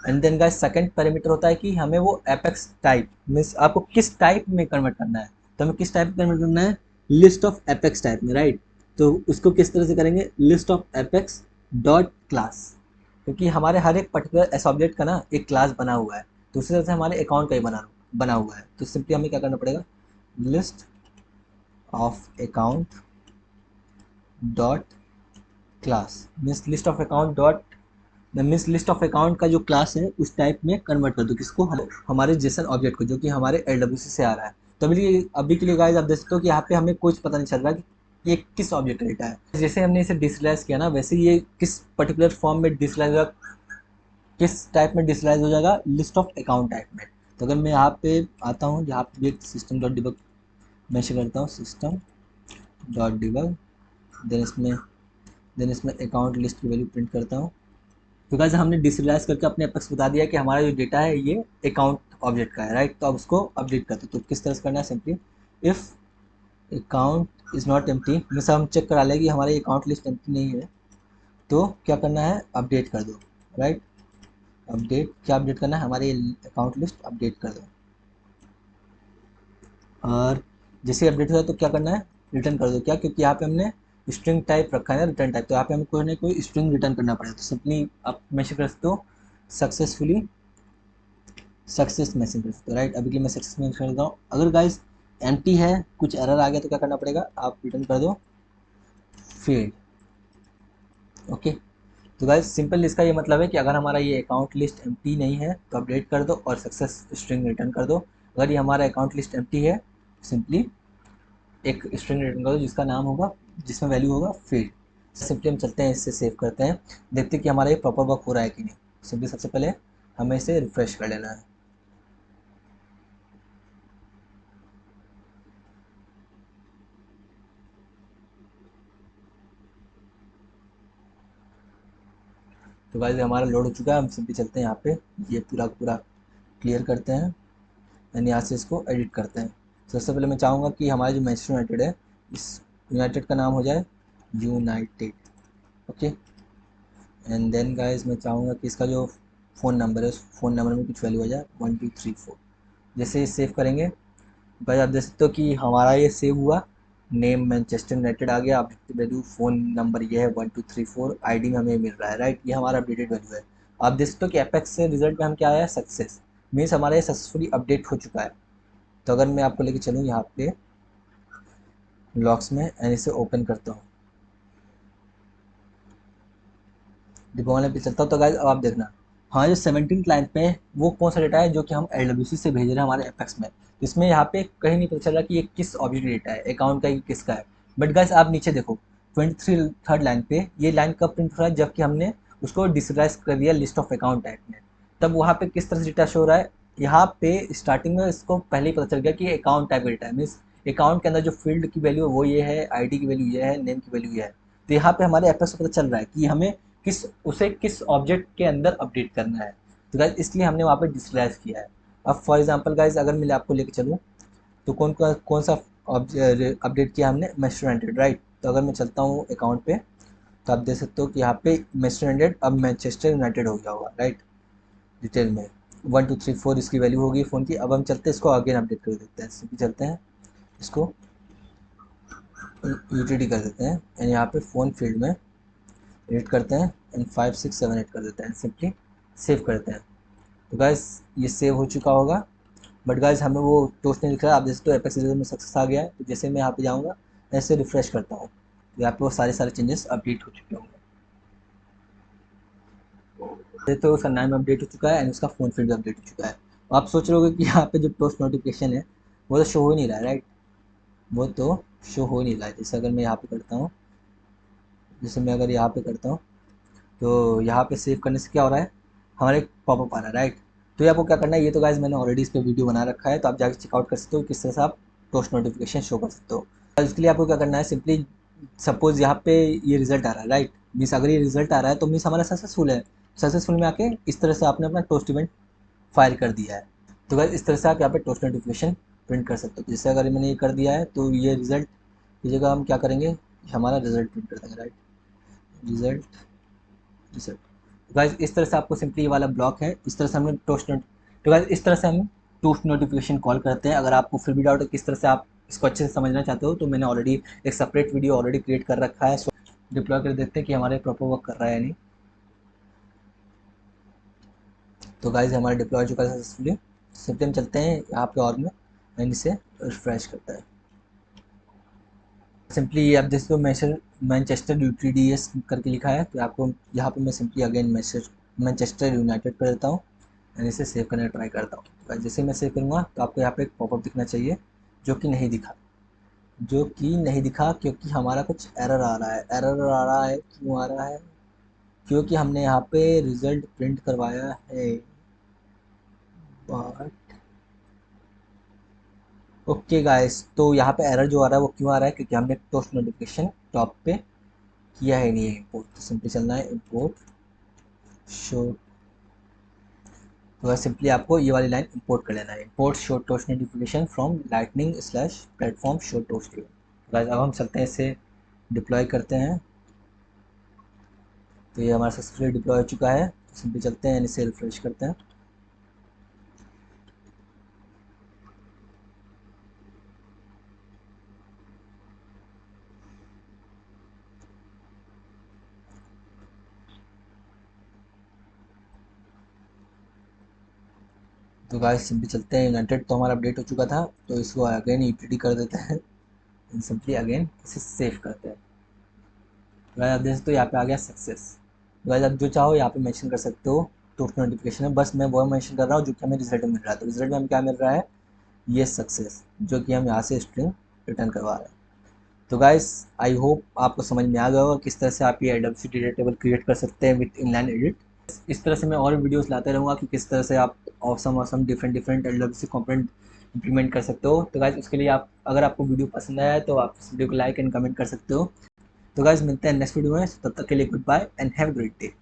And then guys second parameter होता है कि हमें वो एपेक्स टाइप, मीन्स आपको किस टाइप में कन्वर्ट करना है, तो हमें किस टाइप में कन्वर्ट करना है, लिस्ट ऑफ एपेक्स टाइप में, राइट। तो उसको किस तरह से करेंगे, list of apex dot class, क्योंकि हमारे हर एक पर्टिकुलर एस ऑब्जेक्ट का ना एक क्लास बना हुआ है, तो उसी तरह से हमारे अकाउंट का ही बना हुआ है। तो सिंपली हमें क्या करना पड़ेगा, list of account dot class means list of account dot means list of account का जो क्लास है उस टाइप में कन्वर्ट कर दो, किसको, हमारे जेसन ऑब्जेक्ट को, जो कि हमारे LWC से आ रहा है। तो अभी के लिए गाइस आप देख सकते हो कि यहाँ पे हमें कुछ पता नहीं चल रहा कि ये किस ऑब्जेक्ट का डेटा है। जैसे हमने इसे डिस्लाइज किया ना, वैसे ये किस पर्टिकुलर फॉर्म में डिस्लाइज होगा, किस टाइप में डिस्लाइज हो जाएगा, लिस्ट ऑफ अकाउंट टाइप में। तो अगर मैं यहाँ पे आता हूँ, यहाँ पे एक सिस्टम डॉट डिबग मैश करता हूँ, सिस्टम डॉट डिबग, देन इसमें अकाउंट लिस्ट की वैल्यू प्रिंट करता हूँ। तो गाइस हमने डिसरियलाइज करके अपने एपेक्स बता दिया कि हमारा जो डेटा है ये अकाउंट ऑब्जेक्ट का है, राइट। तो अब उसको अपडेट करते हैं। तो किस तरह से करना है, simply if account is not empty, means हम चेक करा लें कि हमारी अकाउंट लिस्ट एम्प्टी नहीं है, तो क्या करना है, अपडेट कर दो, राइट। अपडेट क्या अपडेट करना है, हमारी अकाउंट लिस्ट अपडेट कर दो। और जैसे अपडेट होता है तो क्या करना है, रिटर्न कर दो। क्या, क्योंकि यहाँ पे हमने स्ट्रिंग टाइप रखा है ना, रिटर्न टाइप, तो यहाँ पे हमें कोई ना कोई स्ट्रिंग रिटर्न करना पड़ेगा। तो सिंपली आप मैसेज कर सकते हो सक्सेसफुली सक्सेस मैसेज कर सकते हो, राइट। अभी के लिए मैं सक्सेस मैसेज कर देता हूँ। अगर गाइस एम्प्टी है, कुछ एरर आ गया, तो क्या करना पड़ेगा, आप रिटर्न कर दो फेल्ड। ओके। तो गाइस सिंपल इसका ये मतलब है कि अगर हमारा ये अकाउंट लिस्ट एम्प्टी नहीं है तो अपडेट कर दो और सक्सेस स्ट्रिंग रिटर्न कर दो। अगर ये हमारा अकाउंट लिस्ट एम्प्टी है, सिंपली एक स्ट्रिंग रिटर्न करो जिसका नाम होगा, जिसमें वैल्यू होगा फील्ड। सिंपली हम चलते हैं, इससे सेव करते हैं, देखते हैं कि हमारा ये प्रॉपर वर्क हो रहा है कि नहीं। सिंपली सबसे पहले हमें इसे रिफ्रेश कर लेना है। तो गाइस हमारा लोड हो चुका है, हम सिंपली चलते हैं यहाँ पे, ये पूरा पूरा क्लियर करते हैं एंड यहाँ से इसको एडिट करते हैं। सबसे पहले मैं चाहूँगा कि हमारा जो मैनचेस्टर यूनाइटेड है, इस यूनाइटेड का नाम हो जाए United. Okay. And then guys मैं चाहूँगा कि इसका जो फ़ोन नंबर है, उस फ़ोन नंबर में कुछ वैल्यू आ जाए 1234। जैसे ये सेव करेंगे, भाई आप देख सकते हो कि हमारा ये सेव हुआ, नेम मैनचेस्टर यूनाइटेड आ गया, अपडेटेड वैल्यू फ़ोन नंबर ये है 1234, आईडी में हमें मिल रहा है, राइट। ये हमारा अपडेटेड वैल्यू है। आप देख सकते हो कि एपेक्स से रिजल्ट में हम क्या आया है, सक्सेस, मीन्स हमारा ये सक्सेसफुली अपडेट हो चुका है। तो अगर मैं आपको लेके चलूँ यहाँ पे लॉक्स में एंड इसे ओपन करता हूँ, डिबॉन पे चलता हूँ, तो गाइस अब आप देखना, हाँ जो 17 लाइन पे वो कौन सा डेटा है जो कि हम LWC से भेज रहे हैं हमारे एपेक्स में। इसमें यहाँ पे कहीं नहीं पता चल रहा कि ये किस ऑब्जेक्ट डेटा है, अकाउंट का, ये किसका है। बट गाइस आप नीचे देखो 23 थर्ड लाइन पे ये लाइन कब प्रिंट हो रहा है, जबकि हमने उसको डिसराइज कर दिया लिस्ट ऑफ अकाउंट टाइप में। तब वहाँ पे किस तरह से डेटा शो हो रहा है, यहाँ पे स्टार्टिंग में इसको पहले ही पता चल गया कि अकाउंट टाइप का डेटा है, मीन्स अकाउंट के अंदर जो फील्ड की वैल्यू है वो ये है, आईडी की वैल्यू ये है, नेम की वैल्यू ये है। तो यहाँ पे हमारे एपेक्स को पता चल रहा है कि हमें किस ऑब्जेक्ट के अंदर अपडेट करना है। तो गाइज इसलिए हमने वहाँ पे डिस्प्लेस किया है। अब फॉर एग्जांपल गाइज अगर मैं आपको लेके चलूँ, तो कौन सा अपडेट किया हमने, मैनचेस्टर यूनाइटेड, राइट। तो अगर मैं चलता हूँ अकाउंट पे, तो आप देख सकते हो कि यहाँ पे मैनचेस्टर यूनाइटेड अब मैनचेस्टर यूनाइटेड हो गया होगा, राइट। डिटेल में 1234 इसकी वैल्यू होगी फ़ोन की। अब हम चलते हैं इसको अगेन अपडेट कर देते हैं, सिंपली चलते हैं इसको यूटीडी कर देते हैं एंड यहाँ पे फ़ोन फील्ड में एडिट करते हैं एंड 5678 कर देते हैं, सिंपली सेव करते हैं। तो गाइस ये सेव हो चुका होगा, बट गाइस हमें वो टोस्ट नहीं दिख रहा है। आप जैसे तो एपेक्स रिजल्ट में सक्सेस आ गया है, तो जैसे मैं यहाँ पे जाऊँगा ऐसे रिफ्रेश करता हूँ, तो यहाँ पे वो सारे चेंजेस अपडेट हो चुके होंगे। तो उसका नाम अपडेट हो चुका है एंड उसका फ़ोन फील्ड भी अपडेट हो चुका है। आप सोच रहे होगे कि यहाँ पे जो टोस्ट नोटिफिकेशन है वो तो शो हो ही नहीं रहा है, राइट। वो तो शो हो ही नहीं रहा है। जैसे अगर मैं यहाँ पे करता हूँ, जैसे मैं अगर यहाँ पे करता हूँ, तो यहाँ पे सेव करने से क्या हो रहा है, हमारे पॉपअप आ रहा है, राइट। तो ये आपको क्या करना है, ये तो गाइज मैंने ऑलरेडी इस पर वीडियो बना रखा है, तो आप जाकर चेकआउट कर सकते हो किस तरह से आप पोस्ट नोटिफिकेशन शो कर सकते हो। इसके लिए आपको क्या करना है, सिंपली सपोज यहाँ पे ये रिजल्ट आ रहा है, राइट। मीन्स अगर ये रिजल्ट आ रहा है तो मीन्स हमारा सक्सेसफुल है। सक्सेसफुल में आके इस तरह से आपने अपना टोस्ट इवेंट फायर कर दिया है। तो गाइज इस तरह से आप यहाँ पे टोस्ट नोटिफिकेशन प्रिंट कर सकते हो। जैसे अगर मैंने ये कर दिया है, तो ये रिजल्ट की जगह हम क्या करेंगे, हमारा रिजल्ट प्रिंट कर देंगे, राइट। Result result. गाइस इस तरह से आपको सिंपली ये वाला ब्लॉक है, इस तरह से हमें टोस्ट नोट, तो गाइस इस तरह से हम टोस्ट नोटिफिकेशन कॉल करते हैं। अगर आपको फिर भी डाउट है किस तरह से आप इसको अच्छे से समझना चाहते हो, तो मैंने ऑलरेडी एक सेपरेट वीडियो ऑलरेडी क्रिएट कर रखा है। सो डिप्लॉय कर देखते हैं कि हमारे प्रॉपर वर्क कर रहा है या नहीं। तो गाइज हमारा डिप्लॉय हो चुका है सक्सेसफुली। सिंपली हम चलते हैं यहाँ पे और में एंड इसे रिफ्रेश करता है। सिंपली आप जैसे तो मैनचेस्टर यूटीडीएस करके लिखा है, तो आपको यहाँ पे मैं सिंपली अगेन मैनचेस्टर यूनाइटेड कर देता हूँ एंड इसे सेव करने का ट्राई करता हूँ। तो जैसे मैं सेव करूँगा तो आपको यहाँ पे एक पॉपअप दिखना चाहिए, जो कि नहीं दिखा, क्योंकि हमारा कुछ एरर आ रहा है। क्यों आ रहा है? क्योंकि हमने यहाँ पे रिजल्ट प्रिंट करवाया है, बट ओके गाइस, तो यहाँ पे एरर जो आ रहा है वो क्यों आ रहा है? क्योंकि हमने पोस्ट नोटिफिकेशन टॉप पे किया है नहीं है इम्पोर्ट। तो सिंपली चलना है इम्पोर्ट शो। तो सिंपली आपको ये वाली लाइन इंपोर्ट कर लेना है, import show toast notification from lightning slash platform show toast. Guys अब हम चलते हैं, इसे डिप्लॉय करते हैं। तो ये हमारा सक्सेसफुली डिप्लॉय हो चुका है। तो सिंपली चलते हैं, इसे रिफ्रेश करते हैं। तो गाइस सिंपली चलते हैं, यूनाइटेड तो हमारा अपडेट हो चुका था, तो इसको अगेन यूटीडी कर देते हैं। सिंपली अगेन इसे सेव करते हैं। गाइस आप देख सकते हो यहाँ पे आ गया सक्सेस। गाइस आप जो चाहो यहाँ पे मेंशन कर सकते हो टोस्ट नोटिफिकेशन में, बस मैं वो मेंशन कर रहा हूँ जो कि हमें रिजल्ट में मिल रहा है। तो रिजल्ट में हमें क्या मिल रहा है? ये सक्सेस, जो कि हम यहाँ से स्ट्रिंग रिटर्न करवा रहे हैं। तो गाइस आई होप आपको समझ में आ गया होगा किस तरह से आप ये AWS डेटा टेबल क्रिएट कर सकते हैं विद इनलाइन एडिट। इस तरह से मैं और वीडियोस लाते रहूँगा कि किस तरह से आप awesome different AWS component implement कर सकते हो। तो गाइस उसके लिए आप, अगर आपको वीडियो पसंद आया है तो आप इस वीडियो को लाइक एंड कमेंट कर सकते हो। तो गाइस मिलते हैं नेक्स्ट वीडियो में, तब तक के लिए good bye and have a great day.